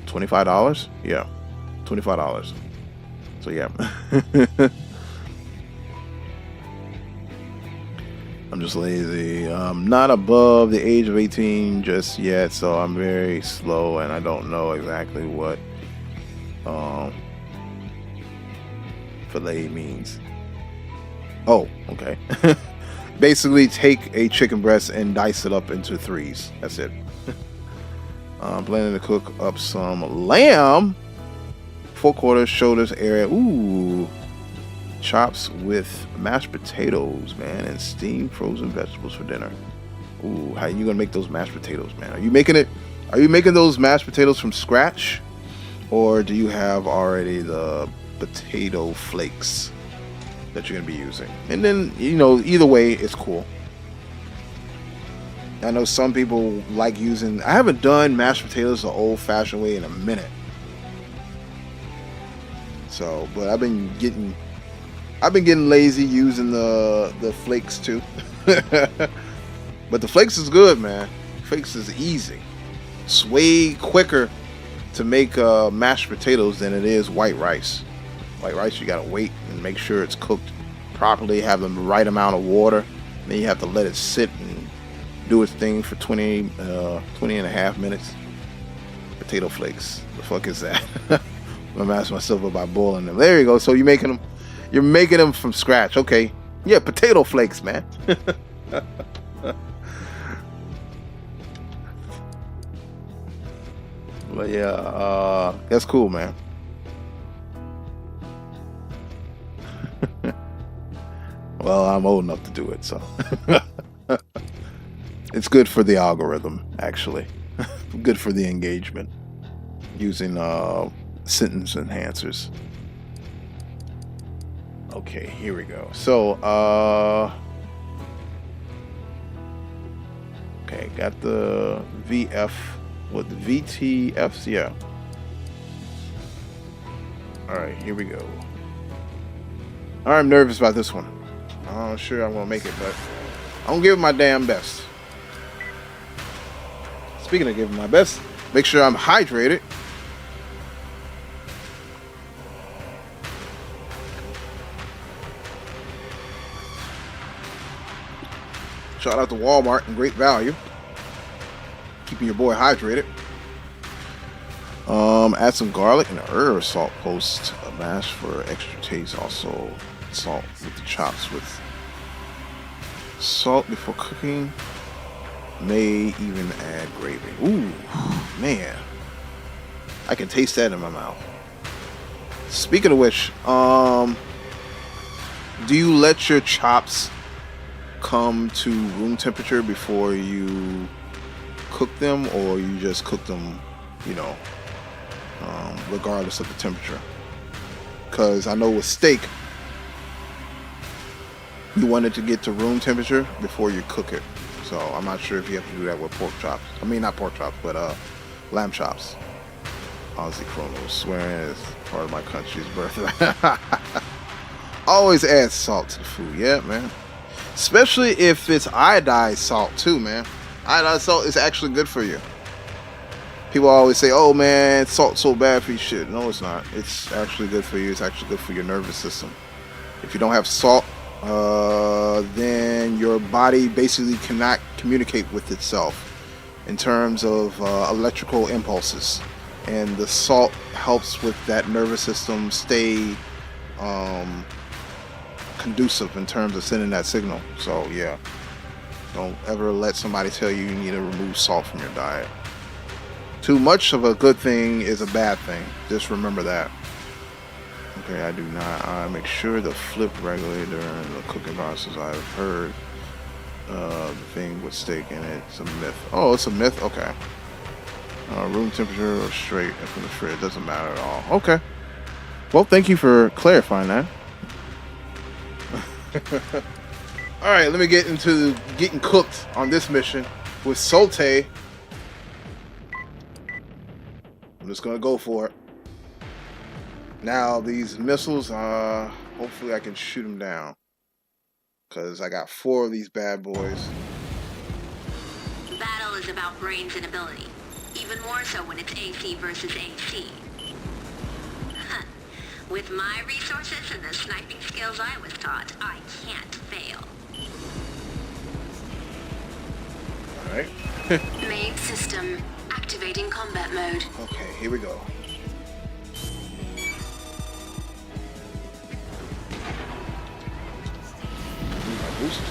$25. Yeah, $25. So yeah. I'm just lazy. I'm not above the age of 18 just yet, so I'm very slow, and I don't know exactly what fillet means. Oh, okay. Basically, take a chicken breast and dice it up into 3s. That's it. I'm planning to cook up some lamb, 4/4 shoulders area. Ooh. Chops with mashed potatoes, man, and steamed frozen vegetables for dinner. Ooh, how are you gonna make those mashed potatoes, man? Are you making those mashed potatoes from scratch, or do you have already the potato flakes that you're gonna be using? And then either way, it's cool. I know some people like using. I haven't done mashed potatoes the old-fashioned way in a minute. So, but I've been getting lazy using the flakes too. But the flakes is good, man. Flakes is easy. It's way quicker to make mashed potatoes than it is white rice. White rice, you gotta wait and make sure it's cooked properly, have the right amount of water. Then you have to let it sit and do its thing for 20 and a half minutes. Potato flakes. The fuck is that? I'm asking myself about boiling them. There you go. So you're making them from scratch. Okay. Yeah, potato flakes, man. But yeah, that's cool, man. Well, I'm old enough to do it, so it's good for the algorithm, actually. Good for the engagement using sentence enhancers. Okay, here we go. So, okay, got the VF, what, the VTFs, yeah. Alright, here we go. I'm nervous about this one. I'm not sure I'm gonna make it, but I'm gonna give it my damn best. Speaking of giving my best, make sure I'm hydrated. Shout out to Walmart and Great Value. Keeping your boy hydrated. Add some garlic and herb salt post a mash for extra taste. Also salt with the chops with salt before cooking. May even add gravy. Ooh, man. I can taste that in my mouth. Speaking of which, do you let your chops come to room temperature before you cook them, or you just cook them, you know, regardless of the temperature? Because I know with steak, you want it to get to room temperature before you cook it. So I'm not sure if you have to do that with pork chops. I mean, not pork chops, but lamb chops. Honestly, Chronos swearing is part of my country's birthright. Always add salt to the food, yeah, man. Especially if it's iodized salt too, man. Iodized salt is actually good for you. People always say, "Oh man, salt's so bad for you." Shit, no, it's not. It's actually good for you. It's actually good for your nervous system. If you don't have salt, then your body basically cannot communicate with itself in terms of electrical impulses, and the salt helps with that nervous system stay conducive in terms of sending that signal. So yeah, don't ever let somebody tell you you need to remove salt from your diet. Too much of a good thing is a bad thing. Just remember that. Okay, I do not. I make sure to flip regularly during the cooking process. I've heard the thing with steak in it. It's a myth. Oh, it's a myth? Okay. Room temperature or straight from the fridge. Doesn't matter at all. Okay. Well, thank you for clarifying that. Alright, let me get into getting cooked on this mission with Saute. I'm just gonna go for it. Now, these missiles, hopefully I can shoot them down. Because I got 4 of these bad boys. Battle is about brains and ability. Even more so when it's AC versus AC. With my resources and the sniping skills I was taught, I can't fail. Alright. Main system. Activating combat mode. Okay, here we go. Boost.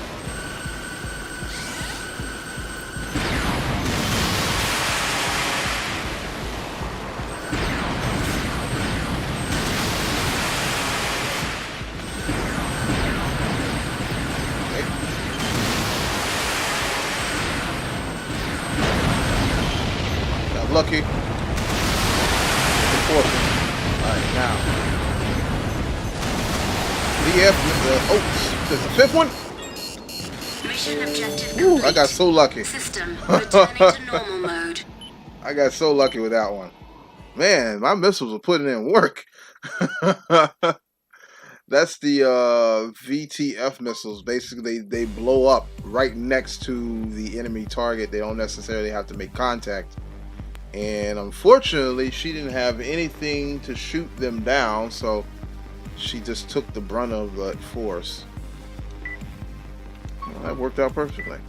Lucky. Unfortunate. Alright, now. There's a 5th one? Mission objective complete. Ooh, I got so lucky. System returning to normal mode. I got so lucky with that one. Man, my missiles are putting in work. That's the VTF missiles. Basically, they blow up right next to the enemy target. They don't necessarily have to make contact. And unfortunately, she didn't have anything to shoot them down, so she just took the brunt of that force. Well, that worked out perfectly.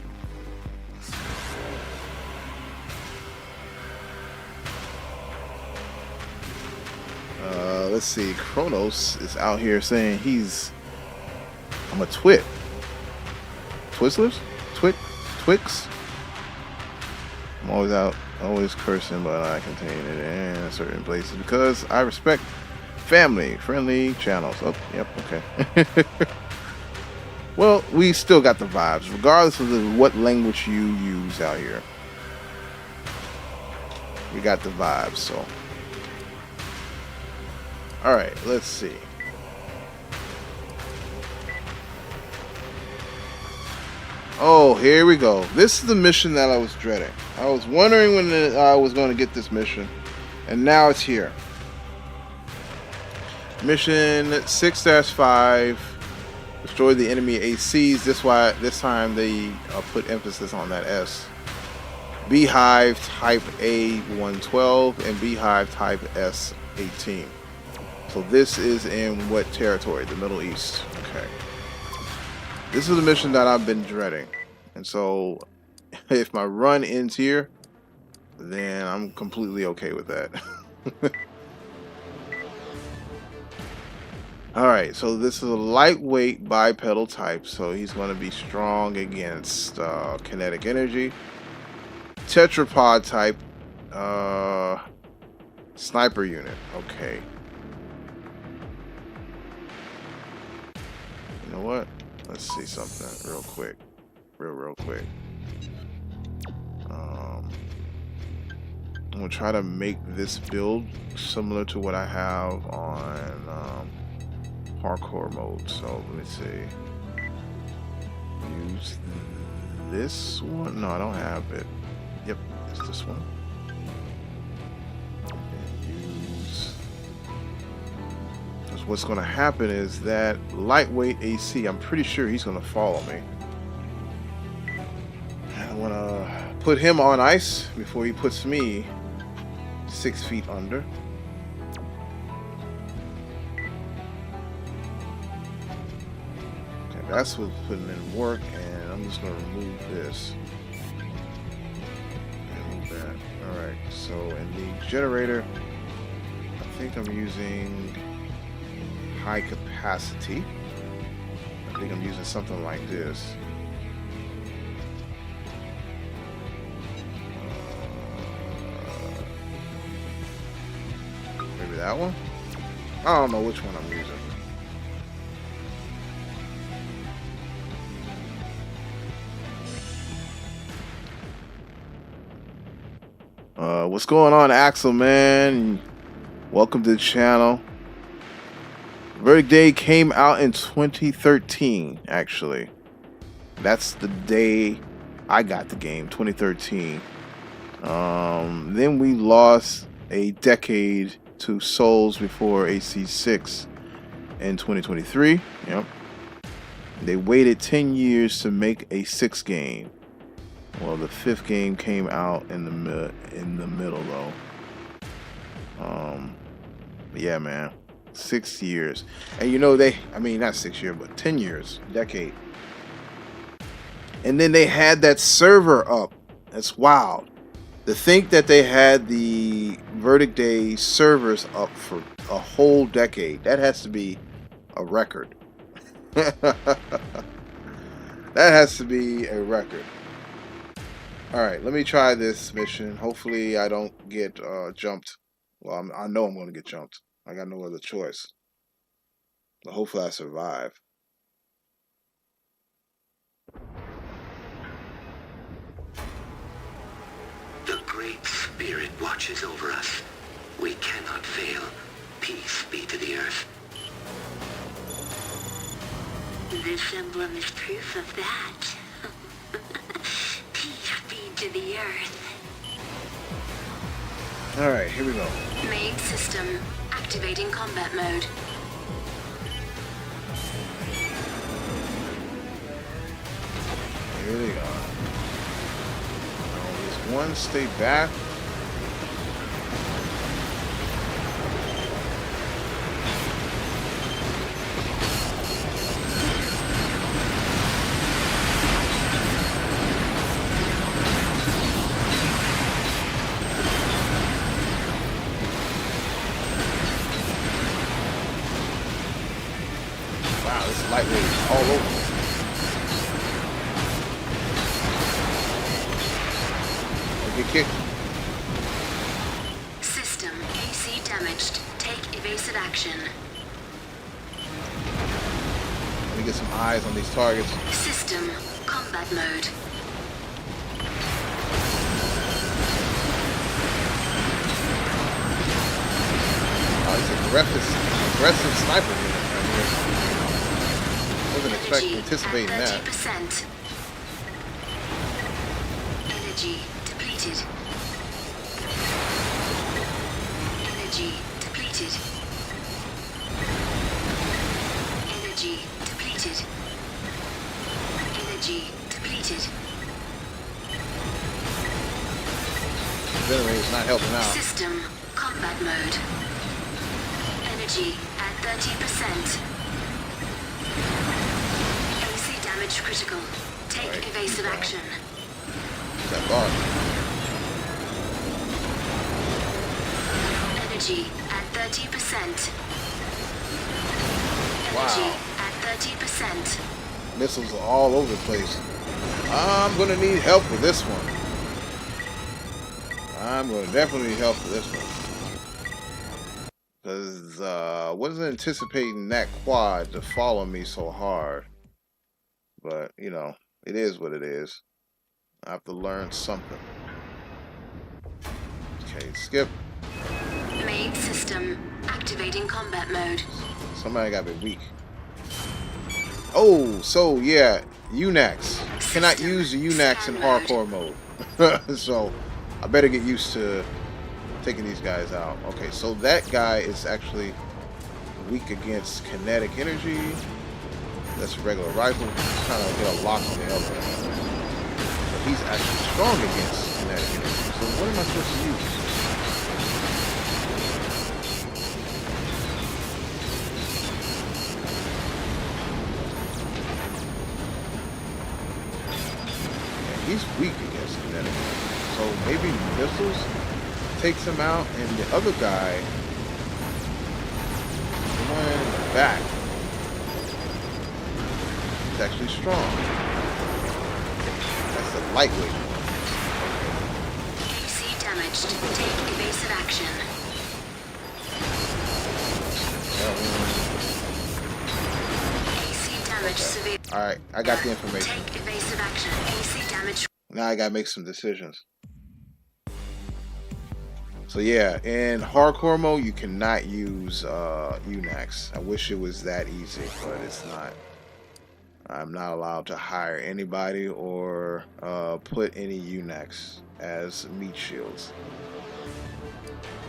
Let's see. Kronos is out here saying I'm a twit. Twizzlers? Twix? I'm always cursing, but I contain it in certain places because I respect family-friendly channels. Oh, yep, okay. Well, we still got the vibes, regardless of what language you use out here. We got the vibes, so. Alright, let's see. Oh, here we go. This is the mission that I was dreading. I was wondering when I was going to get this mission, and now it's here. Mission 6-5. Destroy the enemy ACs. This time they put emphasis on that S. Beehive type A112 and Beehive type S18. So this is in what territory? The Middle East. Okay. This is a mission that I've been dreading. And so if my run ends here, then I'm completely okay with that. Alright, so this is a lightweight bipedal type, so he's going to be strong against kinetic energy. Tetrapod type sniper unit. Okay. You know what? Let's see something real quick. Real quick. I'm going to try to make this build similar to what I have on hardcore mode. So let me see. Use this one. No, I don't have it. Yep, it's this one. And use. Because what's going to happen is that lightweight AC, I'm pretty sure he's going to follow me. I want to put him on ice before he puts me 6 feet under. That's what's putting in work, and I'm just going to remove this. Remove that. Alright, so in the generator, I think I'm using high capacity. I think I'm using something like this. Maybe that one? I don't know which one I'm using. What's going on, Axel, man? Welcome to the channel. Verdict Day came out in 2013, actually. That's the day I got the game, 2013. Then we lost a decade to Souls before AC6 in 2023. Yep. They waited 10 years to make a 6th game. Well, the 5th game came out in the middle though. Yeah, man, 6 years, and you know not 6 years, but 10 years, decade. And then they had that server up. That's wild. To think that they had the Verdict Day servers up for a whole decade. That has to be a record. That has to be a record. Alright, let me try this mission. Hopefully I don't get jumped. Well, I know I'm going to get jumped. I got no other choice. But hopefully I survive. The Great Spirit watches over us. We cannot fail. Peace be to the earth. This emblem is proof of that. Peace be to the earth. Alright, here we go. Main system. Activating combat mode. Here they are. There's one, stay back. Wow, this lightweight is all over. Get kicked. System AC damaged. Take evasive action. Let me get some eyes on these targets. System combat mode. Oh, it's aggressive sniper unit right here. Wasn't anticipating that. 30%. Energy depleted. Energy depleted. generator's not helping out. System combat mode. Energy at 30%. AC damage critical. Take Right, evasive keep action. That bar. Energy at 30%. Wow. Energy at 30%. Missiles are all over the place. I'm gonna need help with this one. I'm gonna definitely need help with this one. Because I wasn't anticipating that quad to follow me so hard. But, you know, it is what it is. I have to learn something. Okay, skip. Main system activating combat mode. Somebody got to be weak. Oh, so yeah, UNAX. Cannot use the UNAX in hardcore mode. So I better get used to taking these guys out. Okay, so that guy is actually weak against kinetic energy. That's a regular rifle. He's trying to get a lock on the other one. But he's actually strong against kinetic energy. So what am I supposed to use? He's weak against kinetic. So maybe missiles takes him out, and the other guy, the one in the back, is actually strong. That's the lightweight one. AC damaged. Take evasive action. AC damage severe. Alright, I got the information. Take evasive action. AC damage. Now I gotta make some decisions. So yeah, in hardcore mode, you cannot use UNAX. I wish it was that easy, but it's not. I'm not allowed to hire anybody or put any UNAX as meat shields.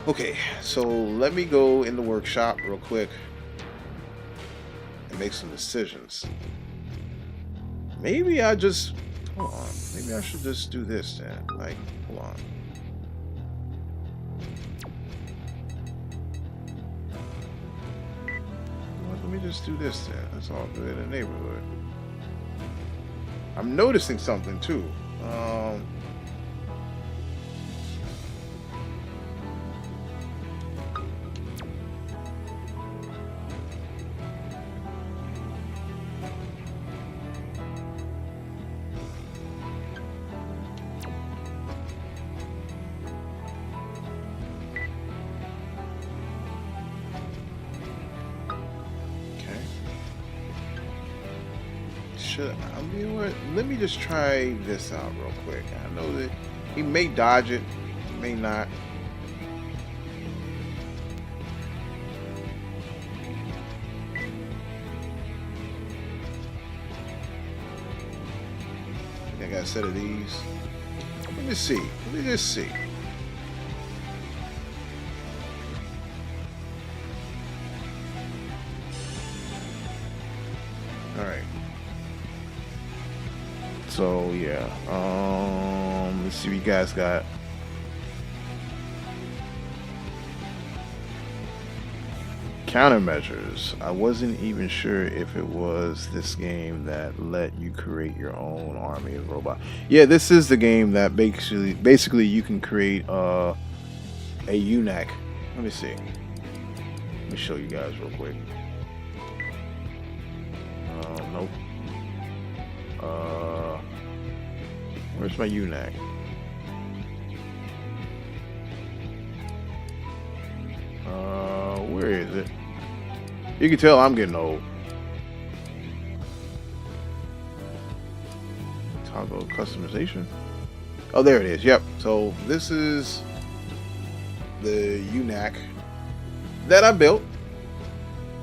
Okay, so let me go in the workshop real quick and make some decisions. Maybe I just... Hold on. Maybe I should just do this then. Like, hold on. Well, let me just do this then. That's all good in the neighborhood. I'm noticing something too. You know what? Let me just try this out real quick. I know that he may dodge it, may not. I think I got a set of these. Let me see. Let me just see. All right. So yeah, let's see what you guys got. Countermeasures. I wasn't even sure if it was this game that let you create your own army of robots. Yeah, this is the game that basically you can create a UNAC. Let me see. Let me show you guys real quick. Nope. Where's my UNAC? Where is it? You can tell I'm getting old. Toggle customization. Oh, there it is. Yep. So this is the UNAC that I built.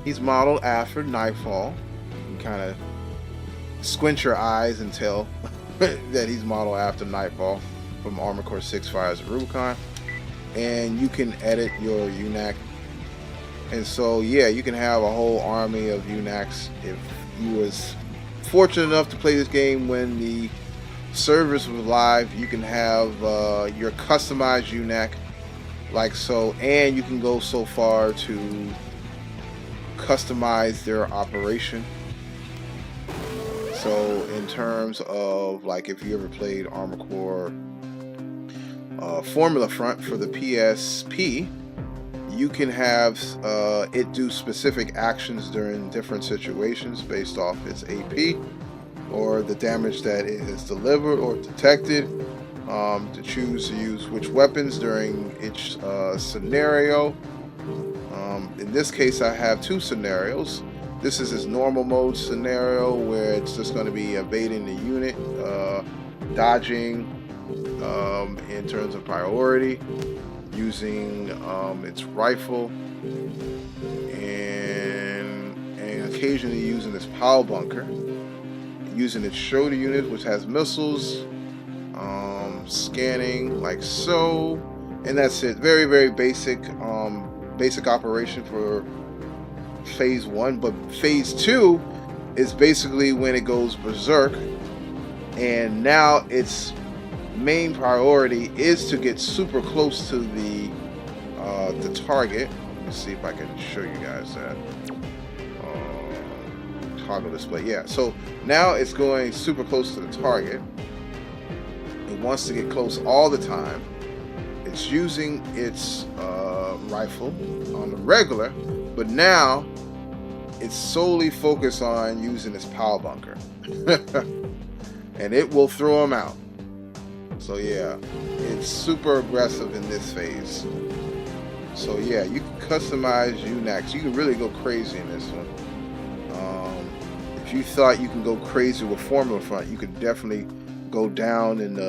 He's modeled after Nightfall. You can kind of squint your eyes and tell that he's modeled after Nightfall from Armored Core 6 Fires of Rubicon. And you can edit your UNAC. And so, yeah, you can have a whole army of UNACs if you was fortunate enough to play this game when the servers with live, you can have your customized UNAC like so, and you can go so far to customize their operation. So in terms of, like, if you ever played Armored Core Formula Front for the PSP, you can have it do specific actions during different situations based off its AP or the damage that it has delivered or detected, to choose to use which weapons during each scenario. In this case, I have two scenarios. This is his normal mode scenario, where it's just going to be evading the unit, dodging in terms of priority, using its rifle, and occasionally using its power bunker, using its shoulder unit, which has missiles, scanning like so, and that's it. Very, very basic operation for phase 1. But phase 2 is basically when it goes berserk, and now its main priority is to get super close to the target. Let me see if I can show you guys that. Toggle display. Yeah, so now it's going super close to the target. It wants to get close all the time. It's using its rifle on the regular, but now it's solely focused on using its power bunker. And it will throw them out. So yeah, it's super aggressive in this phase. So yeah, you can customize UNACs. You can really go crazy in this one. If you thought you can go crazy with Formula Front, you could definitely go down into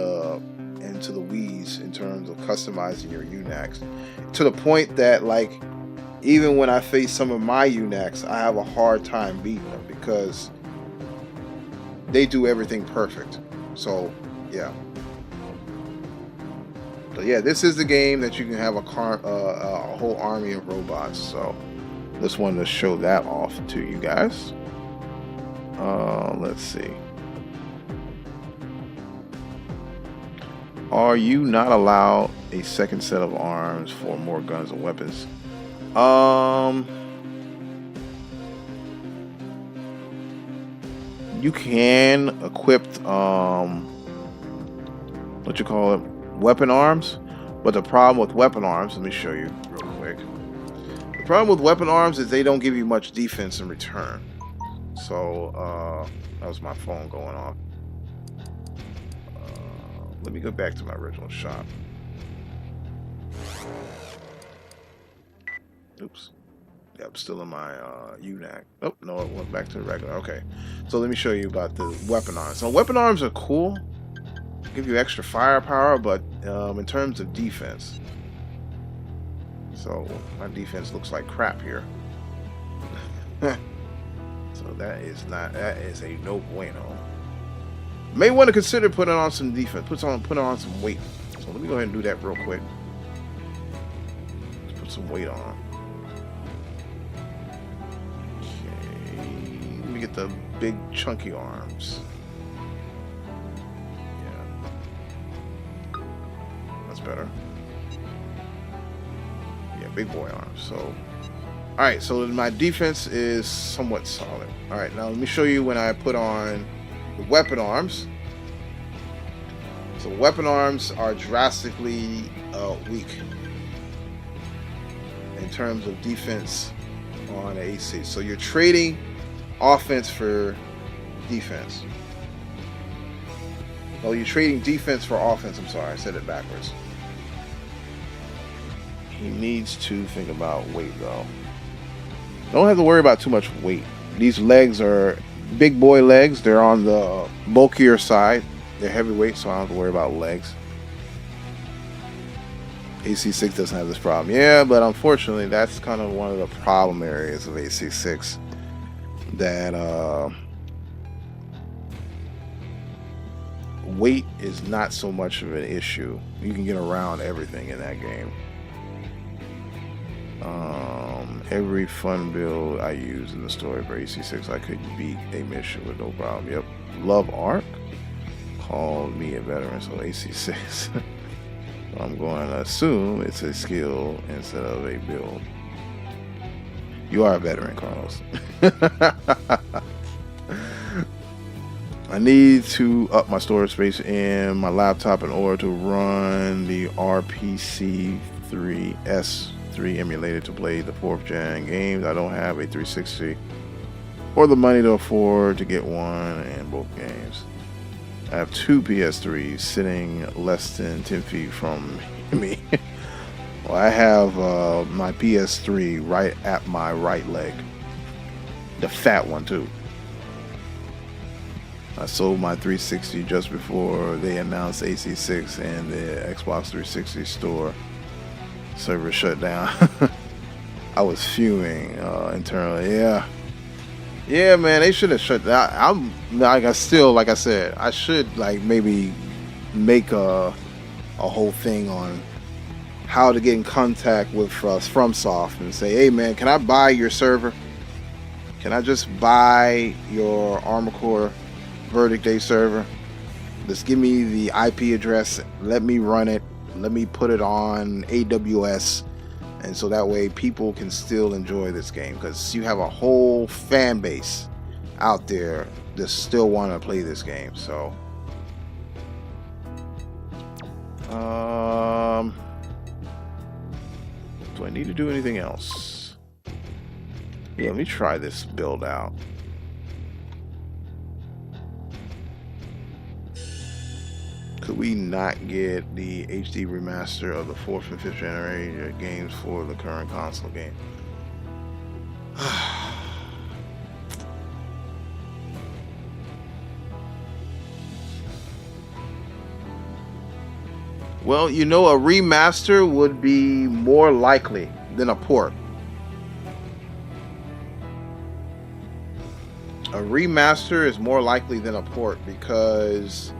the weeds in terms of customizing your UNACs, to the point that, like, even when I face some of my UNACs, I have a hard time beating them because they do everything perfect. So yeah. So yeah, this is the game that you can have a whole army of robots. So just wanted to show that off to you guys. Let's see. Are you not allowed a second set of arms for more guns and weapons? You can equip what you call it, weapon arms, but the problem with weapon arms, let me show you real quick. The problem with weapon arms is they don't give you much defense in return. So that was my phone going off. Let me go back to my original shot. Oops. Yeah, I'm still in my UNAC. Oh, no, it went back to the regular. Okay. So let me show you about the weapon arms. So weapon arms are cool. Give you extra firepower, but in terms of defense. So my defense looks like crap here. So that is a no bueno. May want to consider putting on some defense. Put on some weight. So let me go ahead and do that real quick. Let's put some weight on. Okay. Let me get the big chunky arms. Yeah. That's better. Yeah, big boy arms. So alright, so my defense is somewhat solid. Alright, now let me show you when I put on the weapon arms. So weapon arms are drastically weak in terms of defense on AC. So you're trading offense for defense. Well, you're trading defense for offense. I'm sorry, I said it backwards. He needs to think about weight though. Don't have to worry about too much weight. These legs are big boy legs. They're on the bulkier side. They're heavyweight, so I don't have to worry about legs. AC6 doesn't have this problem. Yeah, but unfortunately, that's kind of one of the problem areas of AC6. That weight is not so much of an issue. You can get around everything in that game. Every fun build I use in the story for AC6, I could beat a mission with no problem. Yep. Love Arc. called me a veteran, so AC6. So I'm going to assume it's a skill instead of a build. You are a veteran, Carlos. I need to up my storage space in my laptop in order to run the RPC3S3 emulator to play the 4th gen games. I don't have a 360 or the money to afford to get one in both games. I have 2 PS3s sitting less than 10 feet from me. Well, I have my PS3 right at my right leg. The fat one, too. I sold my 360 just before they announced AC6 and the Xbox 360 store server shut down. I was fuming internally. Yeah, man, they should have shut down. I'm like, I said, I should like maybe make a whole thing on how to get in contact with FromSoft and say, hey man, can I buy your server? Can I just buy your Armored Core Verdict Day server? Just give me the IP address, let me run it, let me put it on AWS, and so that way people can still enjoy this game, because you have a whole fan base out there that still want to play this game. So do I need to do anything else? Yeah, let me try this build out. Could we not get the HD remaster of the 4th and 5th generation games for the current console game? Well, you know, a remaster would be more likely than a port. A remaster is more likely than a port because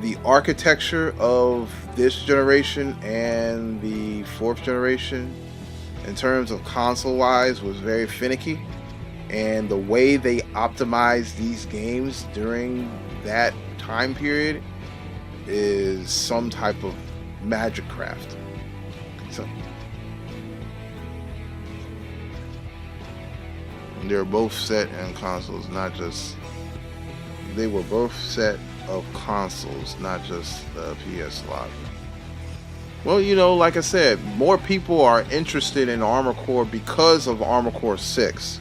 the architecture of this generation and the 4th generation in terms of console wise was very finicky, and the way they optimized these games during that time period is some type of magic craft. So they're both set in consoles, not just, they were both set of consoles, not just the PS slot. Well, you know, like I said, more people are interested in Armored Core because of Armored Core 6.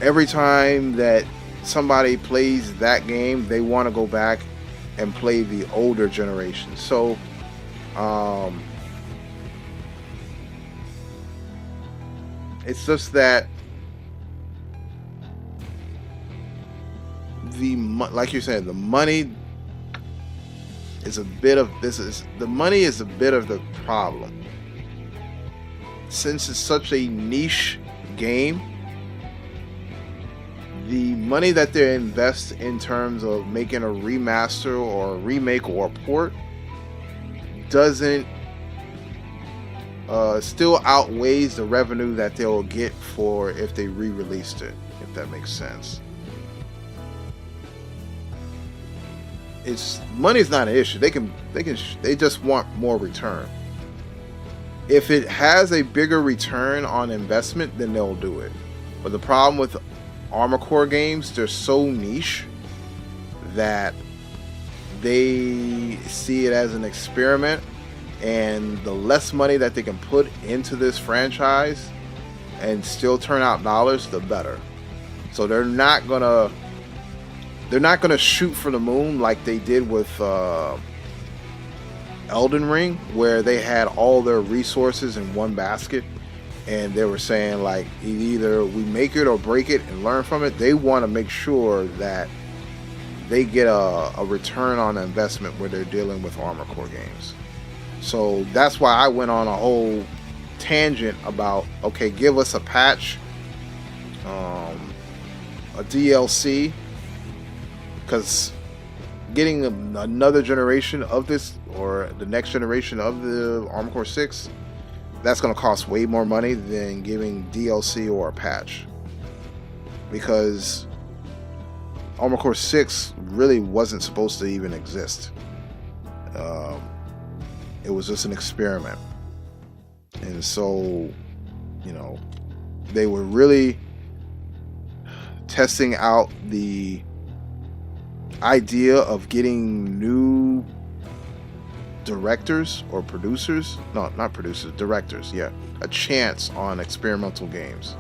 Every time that somebody plays that game, they want to go back and play the older generation. So it's just that like you said, the money is a bit of the problem. Since it's such a niche game, the money that they invest in terms of making a remaster or a remake or a port doesn't still outweighs the revenue that they'll get for if they re-released it, if that makes sense. Money's not an issue. They just want more return. If it has a bigger return on investment, then they'll do it. But the problem with Armored Core games, they're so niche that they see it as an experiment, and the less money that they can put into this franchise and still turn out dollars, the better. So they're not gonna shoot for the moon like they did with Elden Ring, where they had all their resources in one basket, and they were saying like, either we make it or break it and learn from it. They want to make sure that they get a return on investment where they're dealing with Armored Core games. So that's why I went on a whole tangent about, okay, give us a patch, a DLC, because getting another generation of this, or the next generation of the Armored Core 6, that's going to cost way more money than giving DLC or a patch. Because Armored Core 6 really wasn't supposed to even exist. It was just an experiment. And so, you know, they were really testing out the idea of getting new directors or producers, no, not producers, directors, yeah, a chance on experimental games.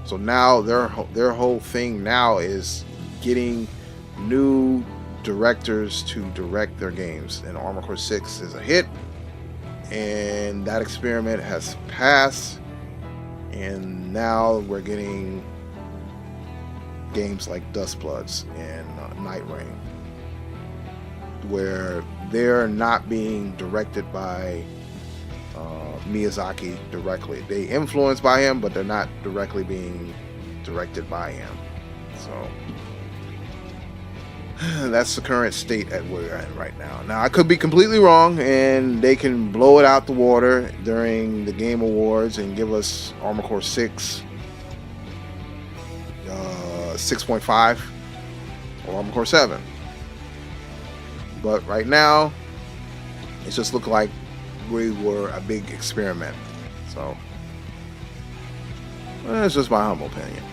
So now their whole thing now is getting new directors to direct their games, and Armored Core 6 is a hit, and that experiment has passed, and now we're getting games like Dustbloods and Night Rain, where they're not being directed by Miyazaki directly. They influenced by him, but they're not directly being directed by him. So that's the current state that we're in right now. Now, I could be completely wrong, and they can blow it out the water during the Game Awards and give us Armored Core 6, 6.5, or Armored Core 7. But right now, it just looked like we were a big experiment. So that's just my humble opinion.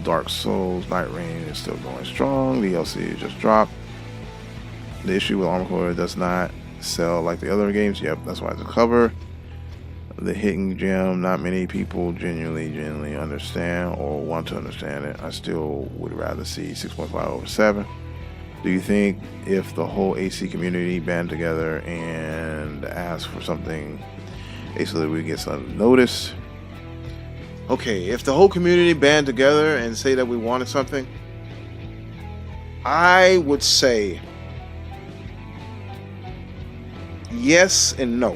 Dark Souls Night Rain is still going strong. DLC just dropped. The issue with Armored Core does not sell like the other games. Yep, that's why it's a cover. The hidden gem, not many people genuinely understand or want to understand it. I still would rather see 6.5 over 7. Do you think if the whole AC community band together and ask for something, basically we get some notice? Okay, if the whole community band together and say that we wanted something, I would say yes and no.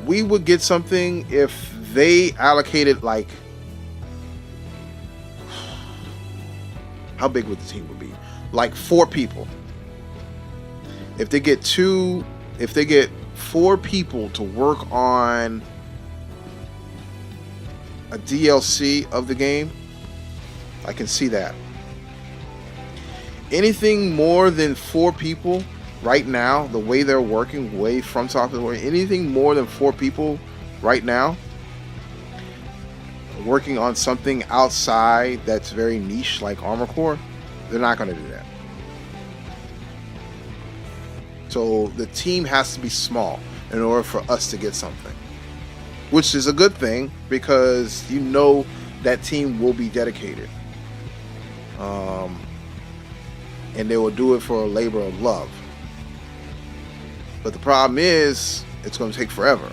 We would get something if they allocated, like, how big would the team would be? Like 4 people. If they get 4 people to work on a DLC of the game, I can see that. Anything more than 4 people right now, the way they're working, way from software, anything more than 4 people right now working on something outside that's very niche like Armored Core, they're not going to do that. So the team has to be small in order for us to get something, which is a good thing because you know that team will be dedicated, and they will do it for a labor of love. But the problem is it's going to take forever.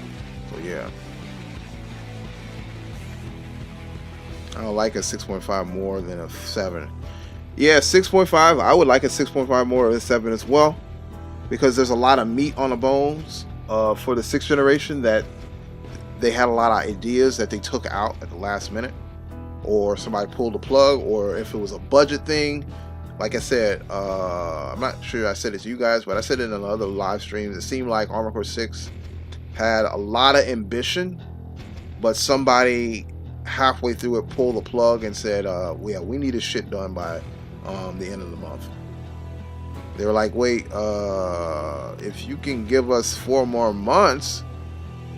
So yeah, I don't like a 6.5 more than a 7. Yeah, 6.5, I would like a 6.5 more than a 7 as well, because there's a lot of meat on the bones for the 6th generation that they had a lot of ideas that they took out at the last minute, or somebody pulled the plug, or if it was a budget thing. Like I said, I'm not sure I said it to you guys, but I said it in another live stream. It seemed like Armored Core 6 had a lot of ambition, but somebody halfway through it pulled the plug and said, yeah, we need this shit done by the end of the month. They were like, wait, if you can give us 4 more months,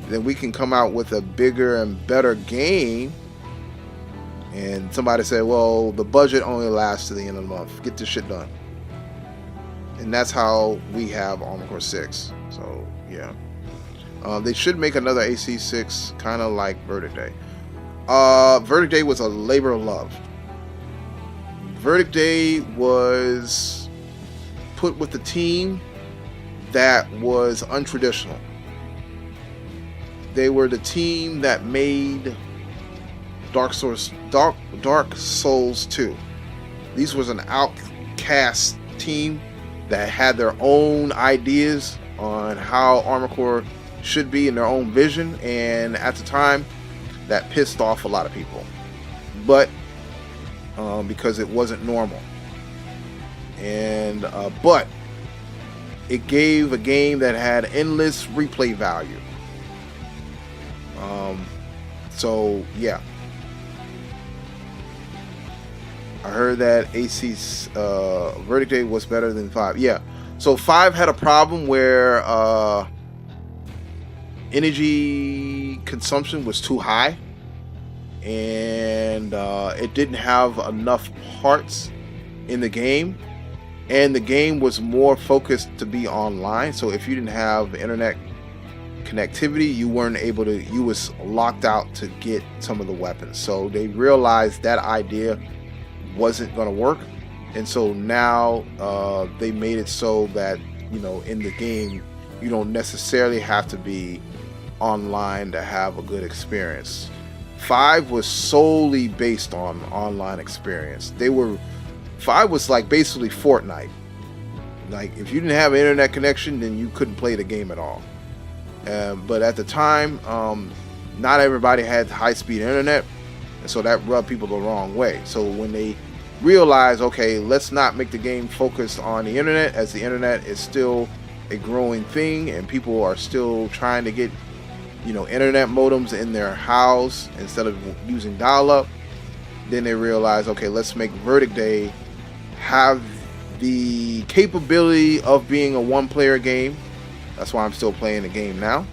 then we can come out with a bigger and better game. And somebody said, well, the budget only lasts to the end of the month. Get this shit done. And that's how we have Armored Core 6. So, yeah. They should make another AC6 kind of like Verdict Day. Verdict Day was a labor of love. Verdict Day was put with a team that was untraditional. They were the team that made Dark Souls 2. These was an outcast team that had their own ideas on how Armored Core should be in their own vision, and at the time that pissed off a lot of people, but because it wasn't normal, and but it gave a game that had endless replay value. So yeah, I heard that AC's Verdict Day was better than 5. Yeah. So 5 had a problem where energy consumption was too high, and it didn't have enough parts in the game, and the game was more focused to be online. So if you didn't have internet connectivity, you weren't able to, you was locked out to get some of the weapons. So they realized that idea wasn't going to work, and so now they made it so that, you know, in the game you don't necessarily have to be online to have a good experience. 5 was solely based on online experience. 5 was like basically Fortnite. Like if you didn't have an internet connection, then you couldn't play the game at all. But at the time, not everybody had high-speed internet, and so that rubbed people the wrong way. So when they realized, okay, let's not make the game focused on the internet, as the internet is still a growing thing and people are still trying to get, you know, internet modems in their house instead of using dial-up, then they realized, okay, let's make Verdict Day have the capability of being a one-player game. That's why I'm still playing the game now,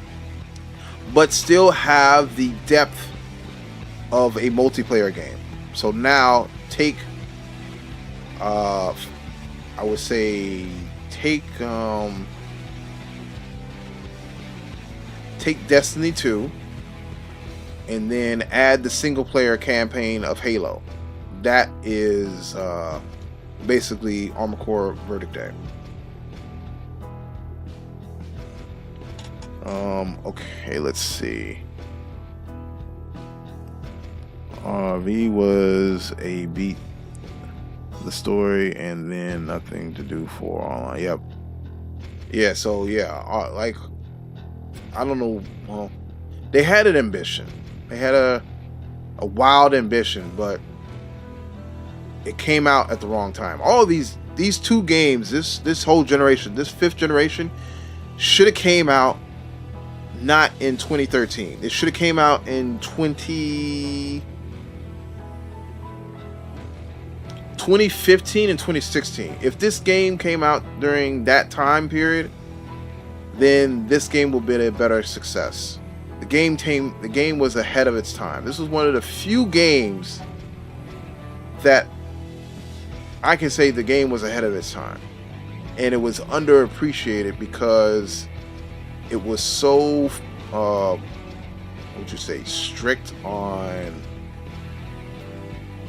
but still have the depth of a multiplayer game. So now take I would say take Destiny 2 and then add the single player campaign of Halo. That is basically Armored Core Verdict Day. Okay, let's see. RV was a beat the story and then nothing to do for online. Yep. Yeah, so yeah, like, I don't know, well, they had an ambition. They had a wild ambition, but it came out at the wrong time. All of these two games, this whole generation, this 5th generation, should have came out not in 2013. It should have came out in 2015 and 2016. If this game came out during that time period, then this game will be a better success. The game was ahead of its time. This was one of the few games that I can say the game was ahead of its time, and it was underappreciated because it was so what would you say, strict on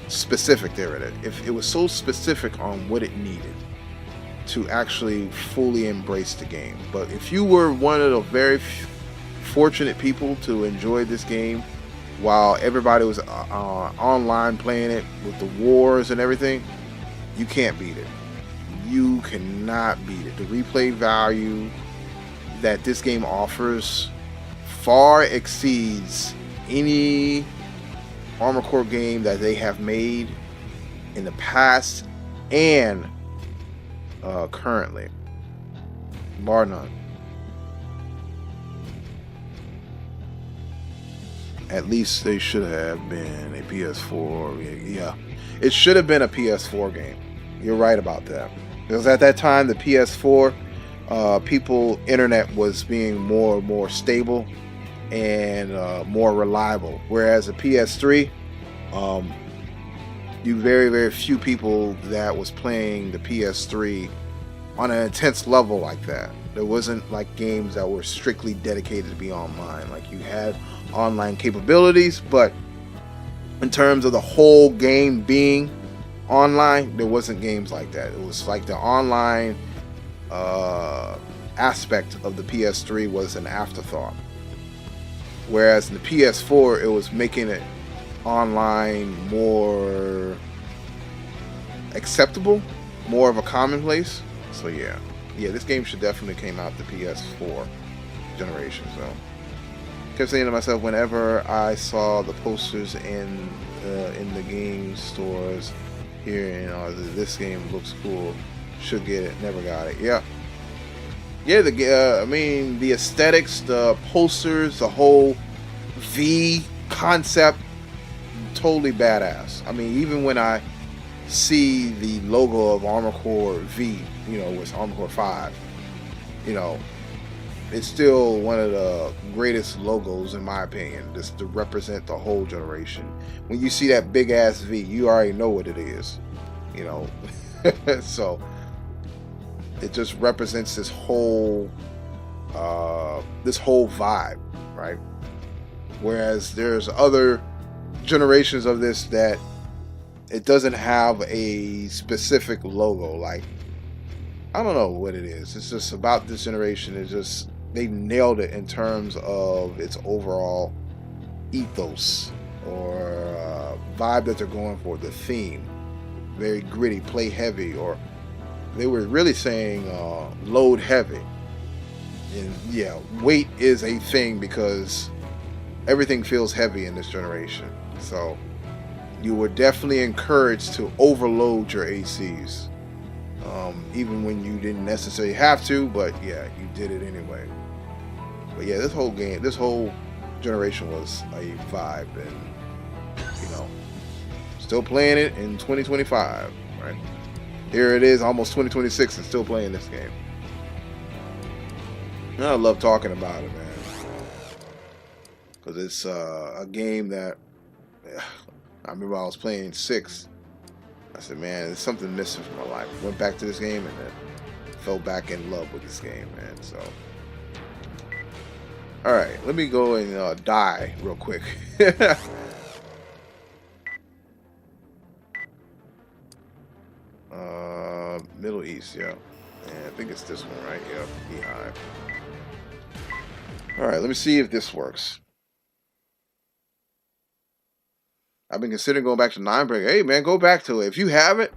specific. There it is. If it was so specific on what it needed to actually fully embrace the game. But if you were one of the very fortunate people to enjoy this game while everybody was online playing it with the wars and everything, you can't beat it. You cannot beat it. The replay value that this game offers far exceeds any Armored Core game that they have made in the past and currently, bar none. At least they should have been a PS4. Yeah, it should have been a PS4 game. You're right about that, because at that time the PS4 internet was being more and more stable and more reliable, whereas the PS3, you very few people that was playing the PS3 on an intense level like that. There wasn't like games that were strictly dedicated to be online. Like, you had online capabilities, but in terms of the whole game being online, there wasn't games like that. It was like the online aspect of the PS3 was an afterthought, whereas in the PS4 it was making it online more acceptable, more of a commonplace. So yeah, this game should definitely came out the PS4 generation. So I kept saying to myself, whenever I saw the posters in the game stores here, this game looks cool, should get it, never got it. Yeah, I mean, the aesthetics, the posters, the whole V concept, totally badass. I mean, even when I see the logo of Armored Core V, you know, with Armored Core 5, you know, it's still one of the greatest logos in my opinion, just to represent the whole generation. When you see that big ass V, you already know what it is, you know. So it just represents this whole vibe, right? Whereas there's other generations of this that it doesn't have a specific logo. Like, I don't know what it is. It's just about this generation. It's just, they nailed it in terms of its overall ethos or vibe that they're going for, the theme. Very gritty, play heavy, or they were really saying load heavy. And yeah, weight is a thing because everything feels heavy in this generation. So you were definitely encouraged to overload your ACs, even when you didn't necessarily have to, but yeah, you did it anyway. But yeah, this whole generation was a vibe, and you know, still playing it in 2025, right? Here it is, almost 2026, and still playing this game. And I love talking about it, man, because it's a game that I remember I was playing 6. I said, man, there's something missing from my life. Went back to this game and then fell back in love with this game, man. So, all right, let me go and die real quick. Middle East, yeah. I think it's this one, right? Yep, Beehive. All right, let me see if this works. I've been considering going back to Ninebreaker. Hey, man, go back to it. If you haven't,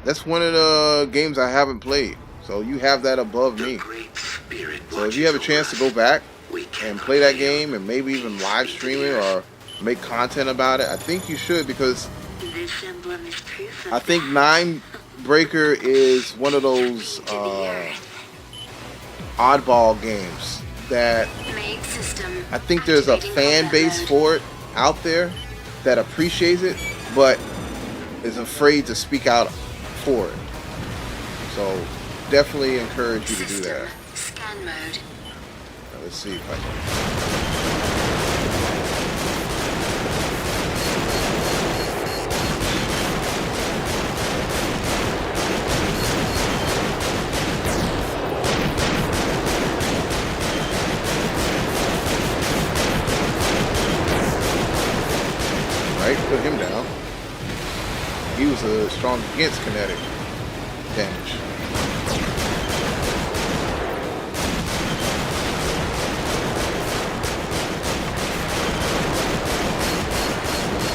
that's one of the games I haven't played. So you have that above me. So if you have a chance to go back and play that game and maybe even live stream it or make content about it, I think you should, because I think Ninebreaker is one of those oddball games that I think there's a fan base for it out there that appreciates it, but is afraid to speak out for it. So definitely encourage you to do that. Scan mode. Now, let's see if I can. Put him down. He was strong against kinetic damage.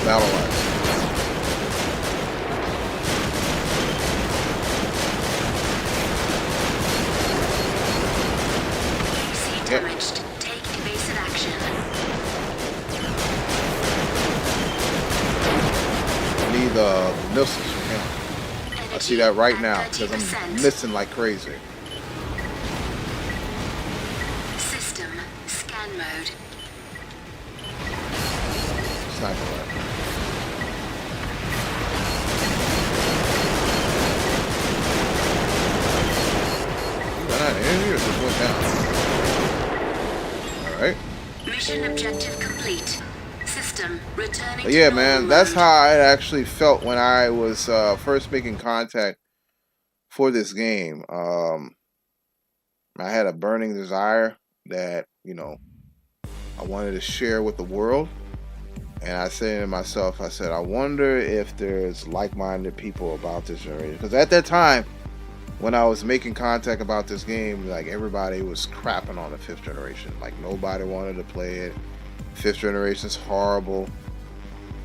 Battle line. Damaged. Take evasive action. Need the missiles from him. I see that right now because I'm missing like crazy. System scan mode. Sniper rifle. You got out of here or just went down? Alright. Mission objective complete. System returning. But yeah, to man, normal that's mode. how I actually felt when I was first making contact for this game. I had a burning desire that, you know, I wanted to share with the world. And I said to myself, I said, I wonder if there's like-minded people about this generation. Because at that time, when I was making contact about this game, like, everybody was crapping on the 5th generation. Like, nobody wanted to play it. 5th generation's horrible.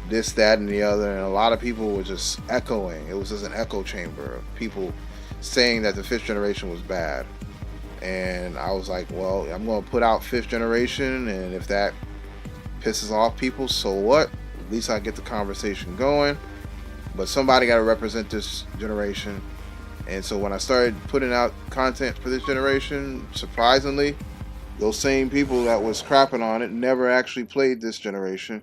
This, that, and the other. And a lot of people were just echoing. It was just an echo chamber of people saying that the 5th generation was bad. And I was like, well, I'm going to put out 5th generation, and if that pisses off people, so what? At least I get the conversation going. But somebody got to represent this generation. And so when I started putting out content for this generation, surprisingly, those same people that was crapping on it never actually played this generation,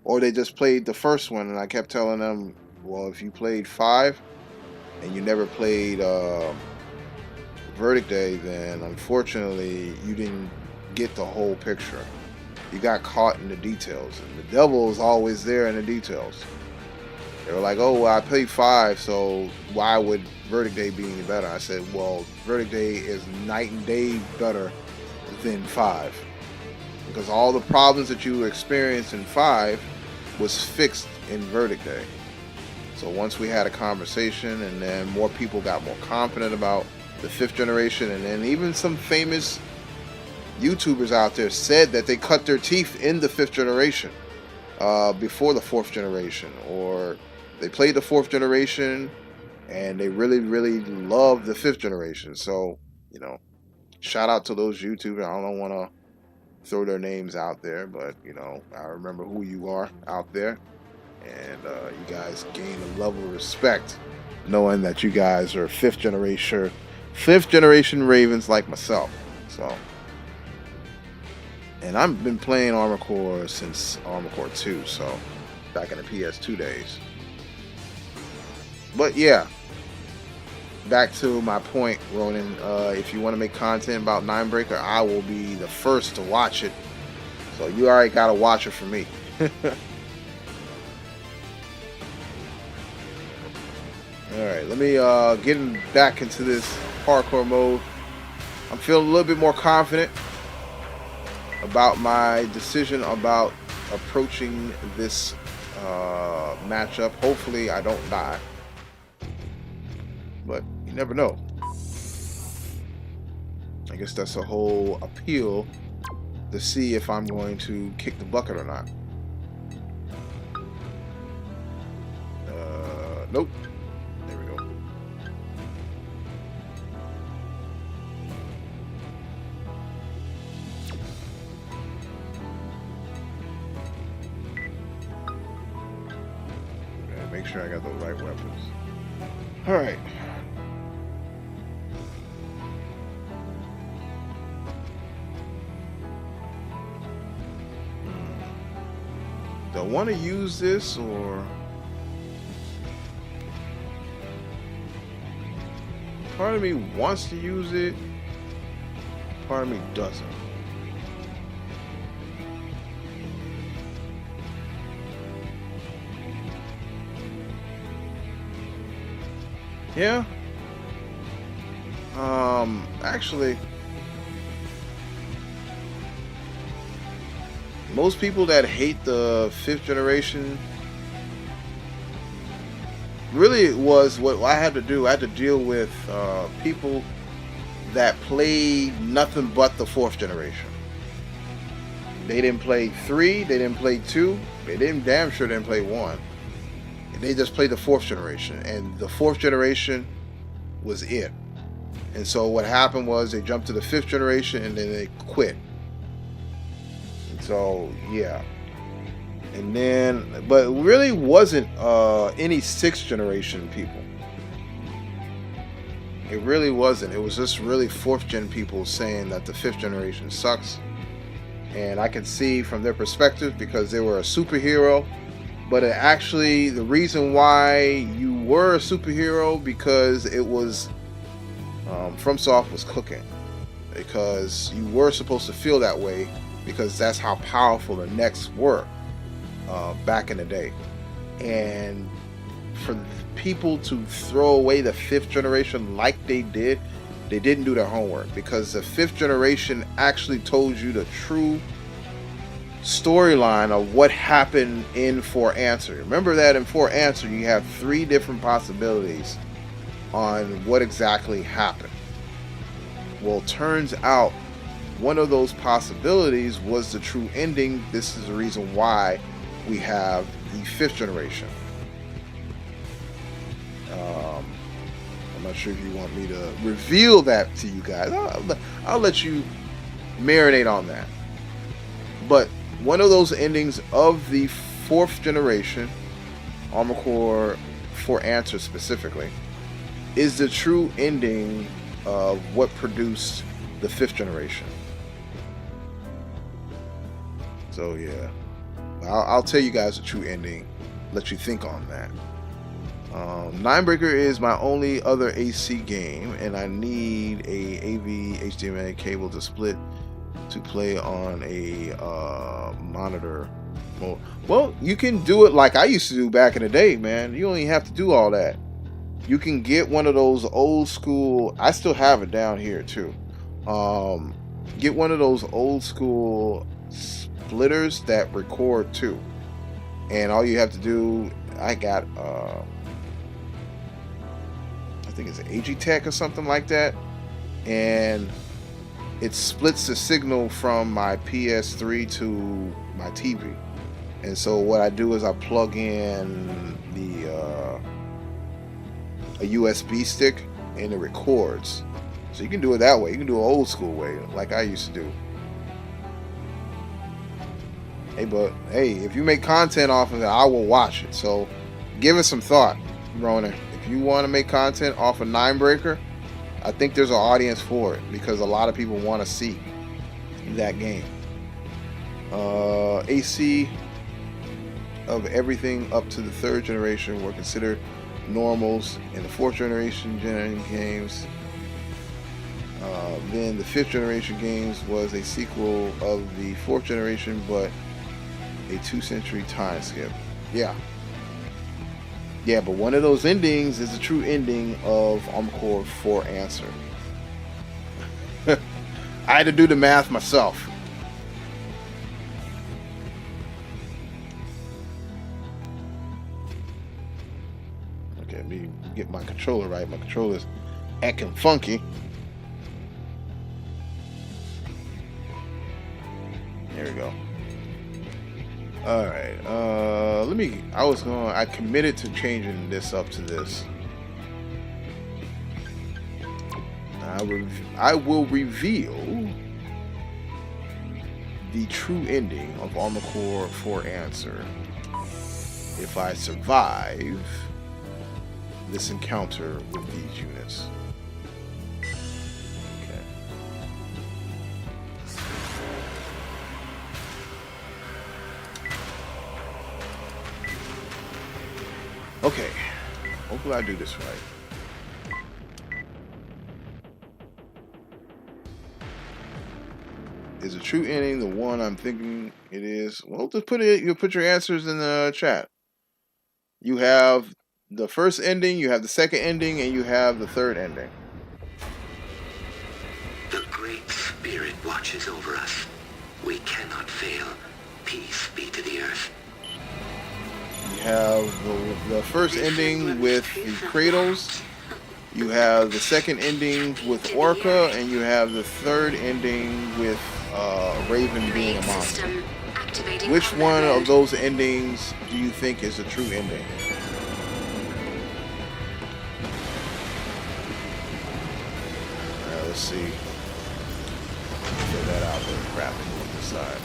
or they just played the first one. And I kept telling them, well, if you played 5 and you never played Verdict Day, then unfortunately you didn't get the whole picture. You got caught in the details, and the devil is always there in the details. They were like, oh, well, I played 5, so why would Verdict Day be any better? I said, well, Verdict Day is night and day better than 5. Because all the problems that you experienced in 5 was fixed in Verdict Day. So once we had a conversation, and then more people got more confident about the 5th generation, and then even some famous YouTubers out there said that they cut their teeth in the 5th generation before the 4th generation, or they played the 4th generation and they really loved the 5th generation. So, you know, shout out to those YouTubers. I don't want to throw their names out there, but, you know, I remember who you are out there, and you guys gain a level of respect knowing that you guys are 5th generation Ravens like myself. So, and I've been playing Armored Core since Armored Core 2, so back in the PS2 days. But yeah, back to my point, Ronan. If you want to make content about Ninebreaker, I will be the first to watch it. So you already got to watch it for me. Alright, let me get back into this hardcore mode. I'm feeling a little bit more confident about my decision about approaching this matchup. Hopefully I don't die, but you never know. I guess that's a whole appeal to see if I'm going to kick the bucket or not. Nope. There we go. Make sure I got the right weapons. Alright. Do I want to use this, or part of me wants to use it, part of me doesn't. Yeah. Actually, most people that hate the 5th generation, really it was what I had to do. I had to deal with people that played nothing but the 4th generation. They didn't play 3, they didn't play 2, they damn sure didn't play 1. They just played the 4th generation, and the 4th generation was it. And so what happened was they jumped to the 5th generation and then they quit. And so yeah, and then but it really wasn't any 6th generation people. It really wasn't. It was just really 4th gen people saying that the 5th generation sucks. And I can see from their perspective, because they were a superhero. But actually, the reason why you were a superhero, because it was FromSoft was cooking, because you were supposed to feel that way, because that's how powerful the mechs were back in the day. And for people to throw away the 5th generation like they did, they didn't do their homework, because the 5th generation actually told you the true storyline of what happened in For Answer. Remember that in For Answer you have 3 different possibilities on what exactly happened. Well, turns out one of those possibilities was the true ending. This is the reason why we have the 5th generation. I'm not sure if you want me to reveal that to you guys. I'll let you marinate on that. But one of those endings of the 4th generation, Armored Core For Answer specifically, is the true ending of what produced the 5th generation. So yeah, I'll tell you guys the true ending, let you think on that. Ninebreaker is my only other AC game, and I need a AV HDMI cable to split to play on a monitor. Well, you can do it like I used to do back in the day, man. You don't even have to do all that. You can get one of those old school. I still have it down here too. Get one of those old school splitters that record too, and all you have to do. I got I think it's an Agitech or something like that, and it splits the signal from my PS3 to my TV. And so what I do is I plug in the a USB stick, and it records. So you can do it that way. You can do it old school way, like I used to do. Hey, but hey, if you make content off of it, I will watch it. So give it some thought, Rona. If you want to make content off of Ninebreaker, I think there's an audience for it, because a lot of people want to see that game. AC of everything up to the 3rd generation were considered normals in the 4th generation games. Then the 5th generation games was a sequel of the 4th generation, but a 2-century time skip. Yeah, but one of those endings is the true ending of Armored Core 4 Answer. I had to do the math myself. Okay, let me get my controller right. My controller's acting funky. There we go. All right. I committed to changing this up to this. I will reveal the true ending of Armored Core 4 Answer if I survive this encounter with these units. Okay, hopefully I do this right. Is the true ending the one I'm thinking it is? Well, just put it. You put your answers in the chat. You have the first ending, you have the second ending, and you have the third ending. The Great Spirit watches over us. We cannot fail. Peace be to the earth. You have the first ending with the Kratos, you have the second ending with Orca, and you have the third ending with Raven being a monster. Which one of those endings do you think is the true ending? Let's see. Throw that out there, crap, on the side.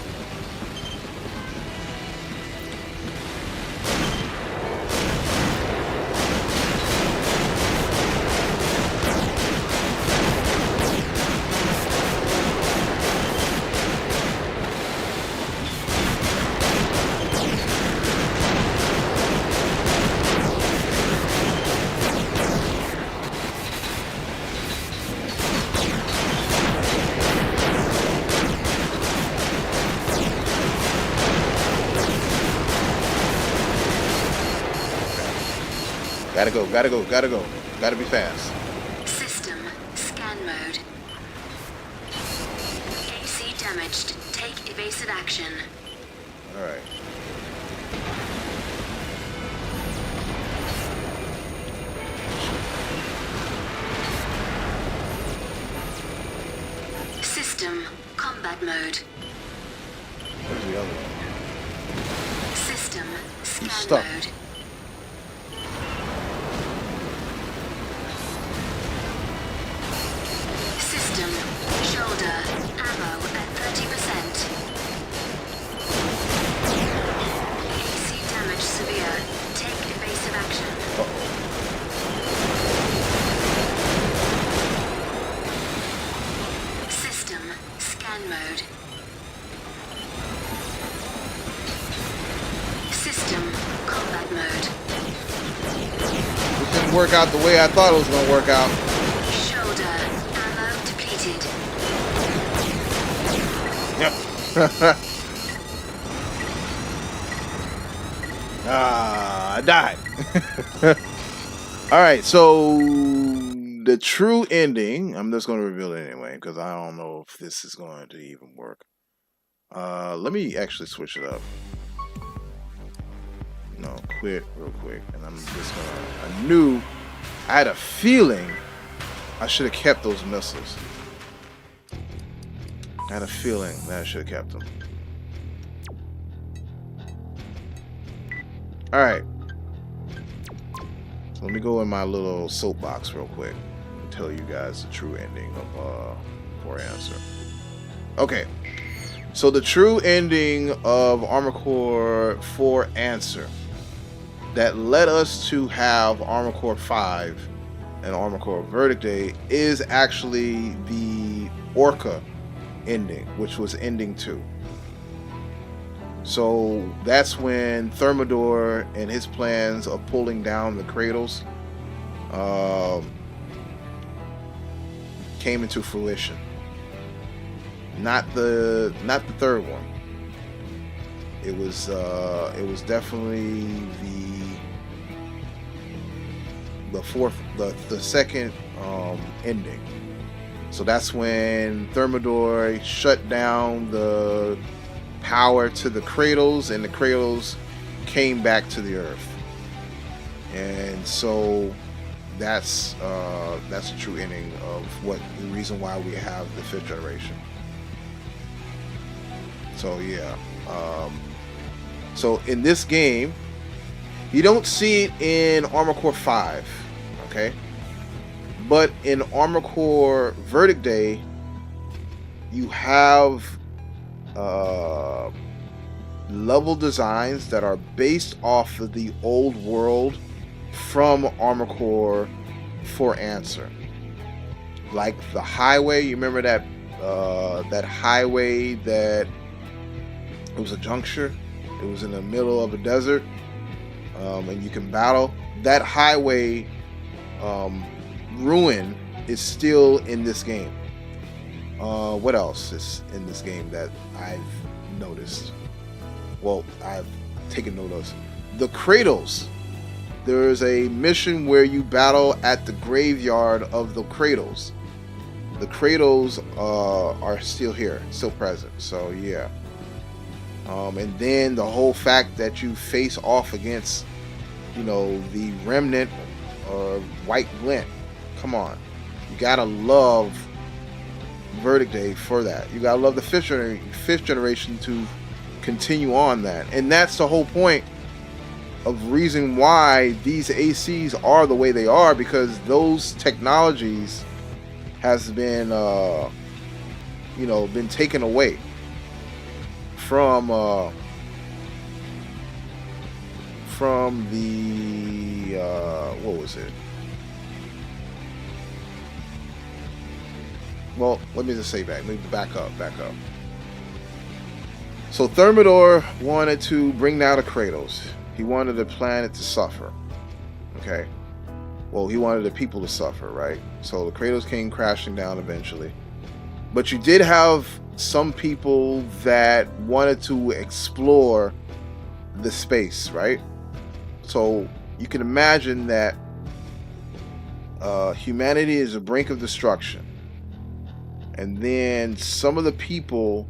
Gotta go. Gotta be fast. System scan mode. AC damaged. Take evasive action. Alright. System combat mode. Where's the other one? System He's scan stuck. mode. System shoulder ammo at 30%. AC damage severe. Take evasive action. System scan mode. System combat mode. work out the way I thought it was gonna work out. Shoulder. Ammo depleted. Yep. I died. All right, so the true ending, I'm just going to reveal it anyway because I don't know if this is going to even work. Let me actually switch it up. No, quit real quick. And I'm just going to... I had a feeling I should have kept those missiles. I had a feeling that I should have kept them. Alright. So let me go in my little soapbox real quick and tell you guys the true ending of For Answer. Okay. So the true ending of Armored Core For Answer that led us to have Armored Core 5 and Armored Core Verdict Day is actually the Orca ending, which was ending 2. So that's when Thermidor and his plans of pulling down the cradles came into fruition. Not the third one. It was definitely the second ending. So that's when Thermidor shut down the power to the cradles, and the cradles came back to the Earth. And so that's the true ending of what the reason why we have the 5th generation. So yeah. So in this game, you don't see it in Armored Core 5, okay? But in Armored Core Verdict Day, you have level designs that are based off of the old world from Armored Core For Answer. Like the highway, you remember that highway that it was a juncture? It was in the middle of a desert, and you can battle. That highway ruin is still in this game. What else is in this game that I've noticed? Well, I've taken note of. The cradles. There is a mission where you battle at the graveyard of the cradles. The cradles are still here, still present. So yeah. And then the whole fact that you face off against, the remnant or white glint. Come on. You gotta love Verdict Day for that. You gotta love the 5th generation to continue on that. And that's the whole point of reason why these ACs are the way they are, because those technologies has been been taken away from the what was it? Well, let me just say back. Let me back up. So Thermidor wanted to bring down the cradles. He wanted the planet to suffer. Okay. Well, he wanted the people to suffer, right? So the cradles came crashing down eventually. But you did have some people that wanted to explore the space, right? So you can imagine that humanity is a brink of destruction. And then some of the people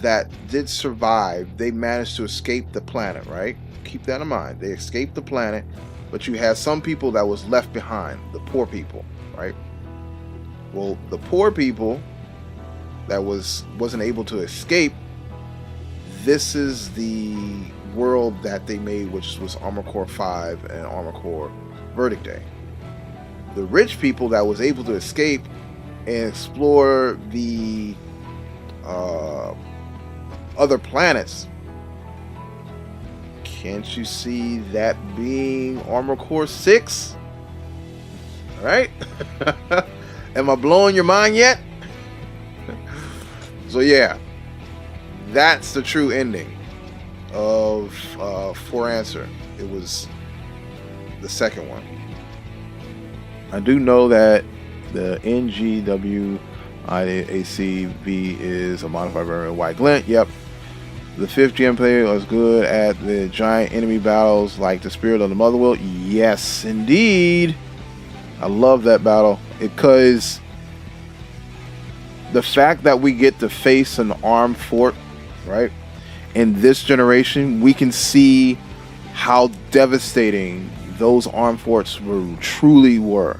that did survive, they managed to escape the planet, right? Keep that in mind. They escaped the planet, but you had some people that was left behind, the poor people, right? Well, the poor people that wasn't able to escape, this is the world that they made, which was Armored Core 5 and Armored Core Verdict Day. The rich people that was able to escape and explore the other planets, can't you see that being Armored Core 6? All right. Am I blowing your mind yet? So yeah, that's the true ending of For Answer. It was the second one. I do know that the NGWIACV is a modified version of White Glint. Yep. The 5th gen player was good at the giant enemy battles like the Spirit of the Motherworld. Yes, indeed. I love that battle because the fact that we get to face an armed fort, right? In this generation, we can see how devastating those armed forts truly were.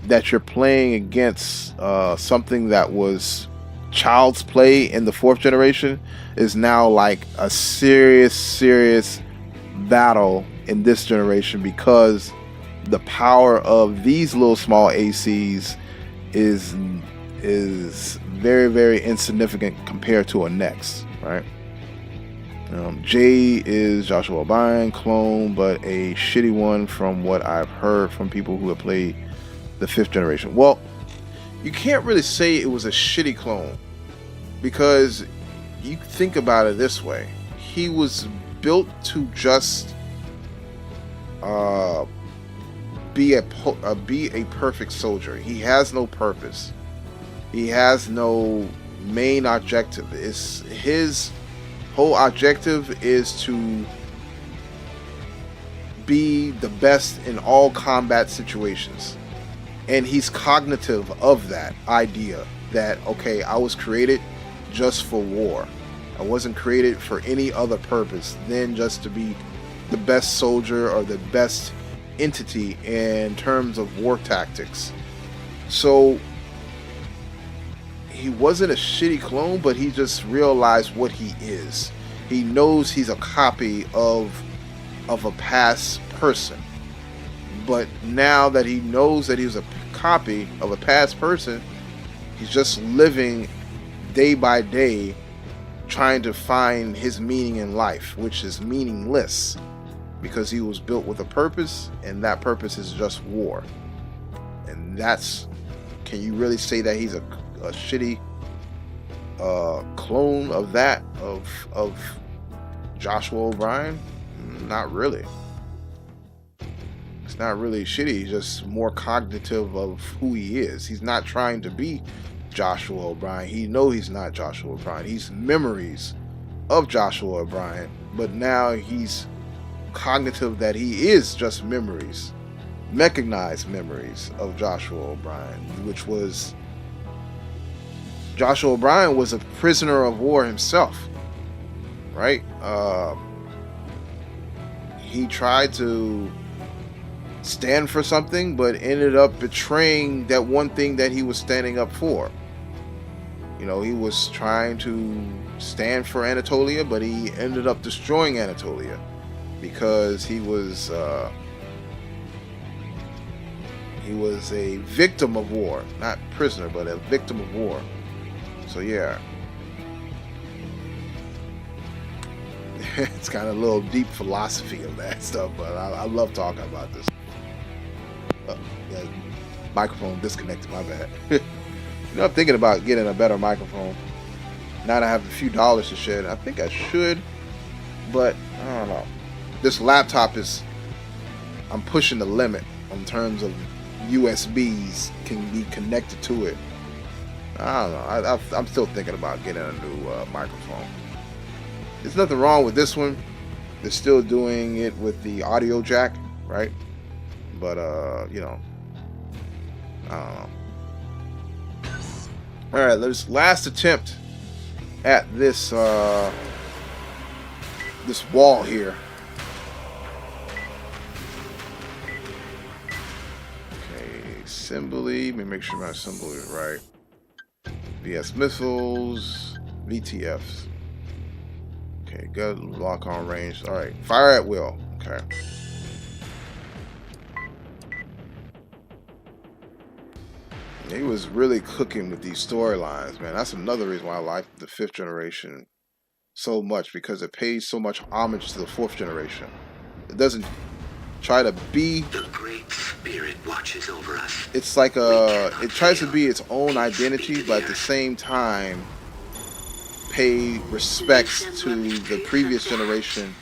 That you're playing against something that was child's play in the 4th generation is now like a serious battle in this generation, because the power of these little small ACs is very insignificant compared to a next, right? Jay is Joshua O'Brien clone, but a shitty one from what I've heard from people who have played the 5th generation. Well, you can't really say it was a shitty clone, because you think about it this way: he was built to just be a perfect soldier. He has no purpose. He has no main objective. His whole objective is to be the best in all combat situations. And he's cognitive of that idea that, okay, I was created just for war. I wasn't created for any other purpose than just to be the best soldier or the best entity in terms of war tactics. So he wasn't a shitty clone, but he just realized what he is. He knows he's a copy of a past person. But now that he knows that he was a copy of a past person, he's just living day by day, trying to find his meaning in life, which is meaningless, because he was built with a purpose, and that purpose is just war. And that's, can you really say that he's a shitty clone of that, of Joshua O'Brien? Not really. It's not really shitty. He's just more cognitive of who he is. He's not trying to be Joshua O'Brien. He knows he's not Joshua O'Brien. He's memories of Joshua O'Brien, but now he's cognitive that he is just memories, mechanized memories of Joshua O'Brien, which was, Joshua O'Brien was a prisoner of war himself, right? He tried to stand for something, but ended up betraying that one thing that he was standing up for. You know, he was trying to stand for Anatolia, but he ended up destroying Anatolia because he was a victim of war, not prisoner, but a victim of war. So yeah, it's kind of a little deep philosophy of that stuff, but I love talking about this. Yeah, microphone disconnected, my bad. You know, I'm thinking about getting a better microphone. Now that I have a few dollars to shed, I think I should, but I don't know. This laptop I'm pushing the limit in terms of USBs can be connected to it. I don't know. I'm still thinking about getting a new microphone. There's nothing wrong with this one. They're still doing it with the audio jack, right? But you know, I don't know. All right, let's last attempt at this this wall here. Okay, assembly. Let me make sure my assembly is right. BS missiles, VTFs. Okay, good lock on range. All right, fire at will. Okay. He was really cooking with these storylines, man. That's another reason why I like the 5th generation so much, because it pays so much homage to the 4th generation. It doesn't try to be. The Great Spirit watches over us. It's like it tries to be its own identity, but at the same time pay respects to the previous generation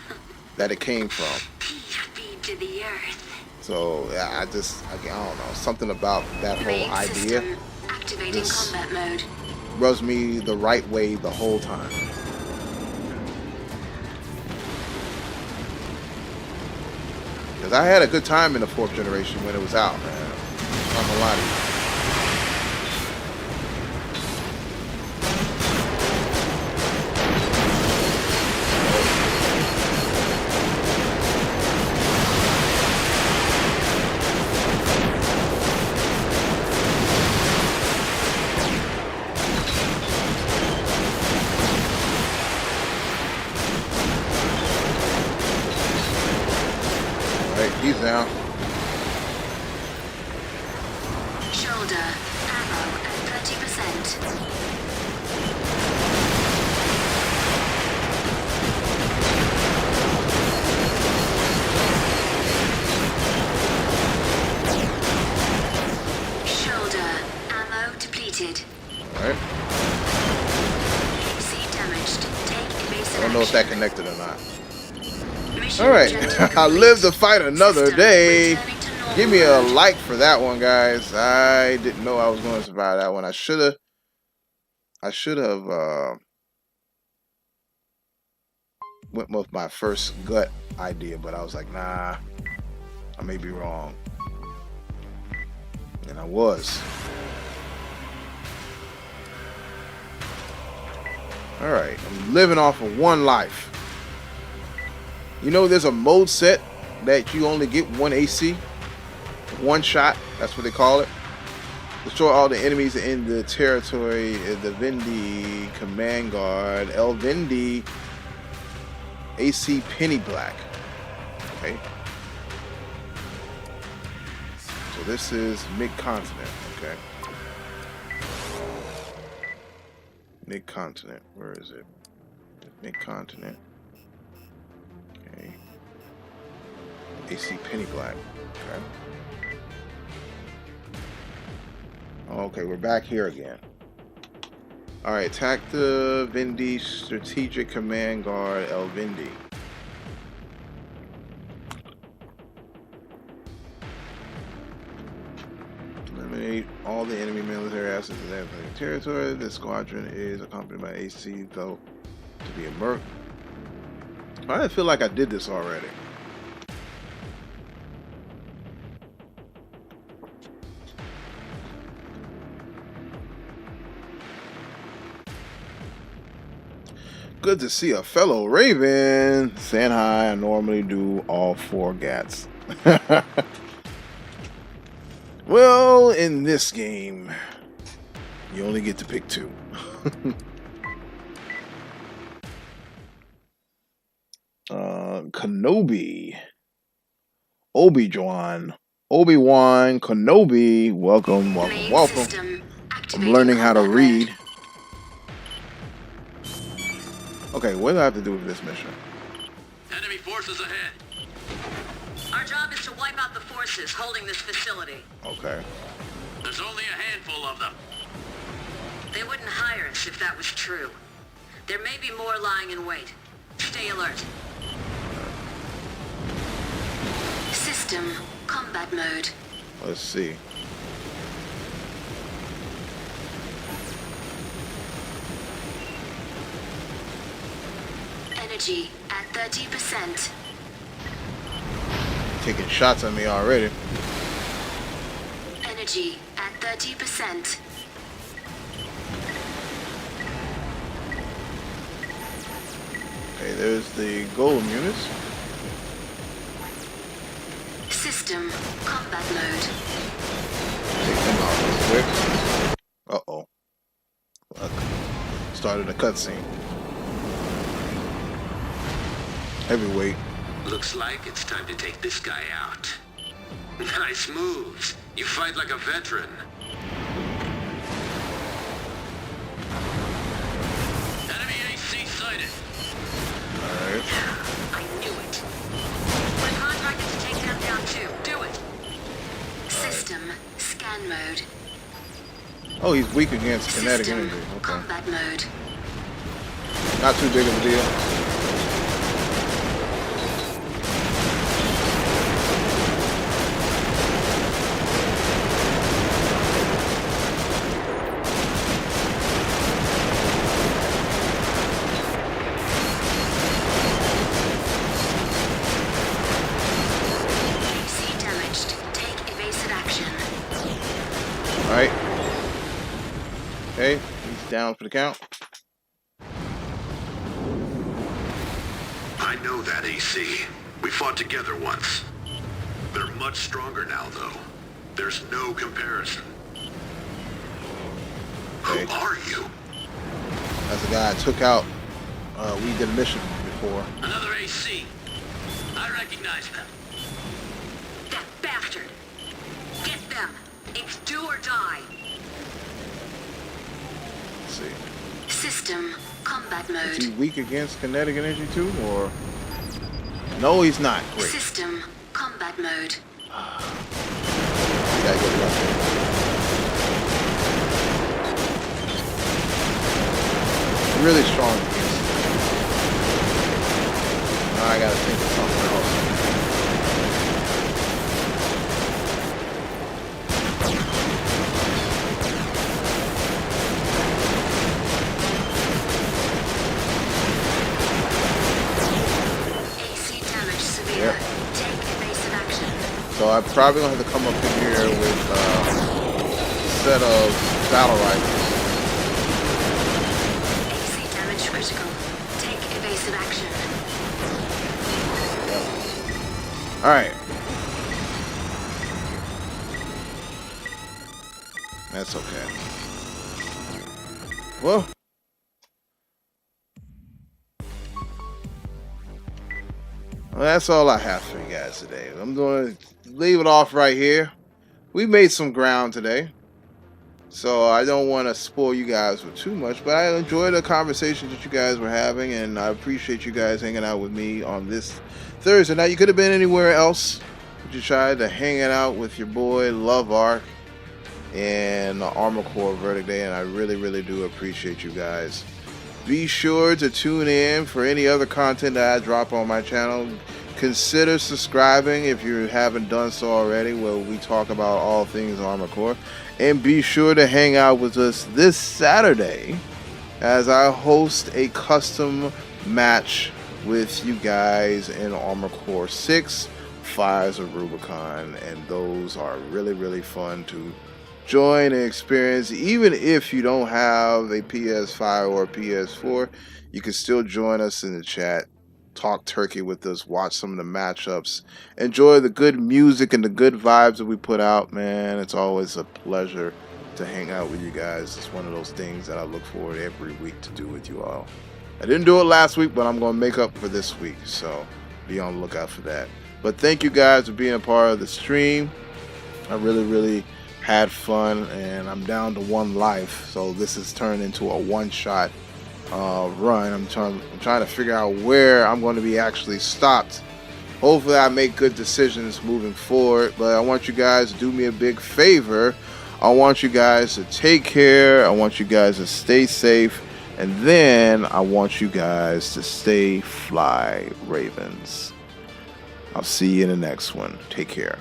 that it came from. Feed to the earth. So yeah, I don't know, something about that whole Main idea system activating This- combat mode. rubs me the right way the whole time. Because I had a good time in the 4th generation when it was out, man. I'm gonna lie to you. Alright, he's down. Shoulder, ammo at 30%. Shoulder, ammo depleted. Alright. AC damaged. Take evasive I don't know if that action. connected or not. Mission Alright. objective I complete. live to fight another System day. returning to normal Give me a mode. like for that one, guys. I didn't know I was going to survive that one. I should have went with my first gut idea, but I was like, nah, I may be wrong. And I was. Alright, I'm living off of one life. You know, there's a mode set that you only get one AC, one shot, that's what they call it. Destroy all the enemies in the territory, the Vindi Command Guard, El Vindi AC Penny Black. Okay. So this is mid-continent, okay. Mid-continent, where is it? Mid-continent. Okay. AC Penny Black, okay. Okay, we're back here again. Alright, attack the Vindi Strategic Command Guard El Vindi. Eliminate all the enemy military assets in that territory. The squadron is accompanied by AC, though, to be a merc. I feel like I did this already. Good to see a fellow Raven. Saying hi, I normally do all 4 gats. Well, in this game, you only get to pick 2. Kenobi. Obi-Wan Kenobi. Welcome, welcome, Main welcome. system I'm activating learning how to combat read. mode. Okay, what do I have to do with this mission? Enemy forces ahead. Our job is to wipe out the forces holding this facility. Okay. There's only a handful of them. They wouldn't hire us if that was true. There may be more lying in wait. Stay alert. System combat mode. Let's see. Energy at 30%. Taking shots at me already. Energy at 30%. Okay, there's the golem units. System combat mode. Take them out real quick. Uh-oh. Started a cutscene. Heavyweight. Looks like it's time to take this guy out. Nice moves. You fight like a veteran. Enemy AC sighted. Alright. I knew it. We're contracted to take them down too. Do it. System scan mode. Oh, he's weak against kinetic System energy. Okay. combat mode. Not too big of a deal. down for the count. I know that, AC. We fought together once. They're much stronger now, though. There's no comparison. Okay. Who are you? That's the guy I took out. We did a mission before. Another AC. I recognize them. That bastard! Get them! It's do or die! Let's see. System combat Is he mode. weak against kinetic energy too, or? No, he's not. Great. System combat mode. Gotta get lucky. Really strong against it. Now I gotta think of something else. AC damage severe. Yep. Take evasive action. So I'm probably gonna have to come up in here with a set of battle rifles. AC damage critical. Take evasive action. All right. That's okay. Well, that's all I have for you guys today. I'm going to leave it off right here. We made some ground today, so I don't want to spoil you guys with too much, but I enjoyed the conversations that you guys were having, and I appreciate you guys hanging out with me on this Thursday night. You could have been anywhere else, but you tried to hang out with your boy Love Arc and Armor Core Verdict Day, and I really do appreciate you guys. Be sure to tune in for any other content that I drop on my channel. Consider subscribing if you haven't done so already, where we talk about all things Armor Core. And be sure to hang out with us this Saturday as I host a custom match with you guys in Armor Core 6, Fires of Rubicon, and those are really fun to join and experience. Even if you don't have a PS5 or a PS4, you can still join us in the chat, talk turkey with us, watch some of the matchups, enjoy the good music and the good vibes that we put out. Man, it's always a pleasure to hang out with you guys. It's one of those things that I look forward every week to do with you all. I didn't do it last week, but I'm going to make up for this week, so be on the lookout for that. But thank you guys for being a part of the stream. I really had fun, and I'm down to one life, so this has turned into a one-shot run. I'm trying to figure out where I'm going to be actually stopped. Hopefully I make good decisions moving forward, but I want you guys to do me a big favor. I want you guys to take care. I want you guys to stay safe, and then I want you guys to stay fly, Ravens. I'll see you in the next one. Take care.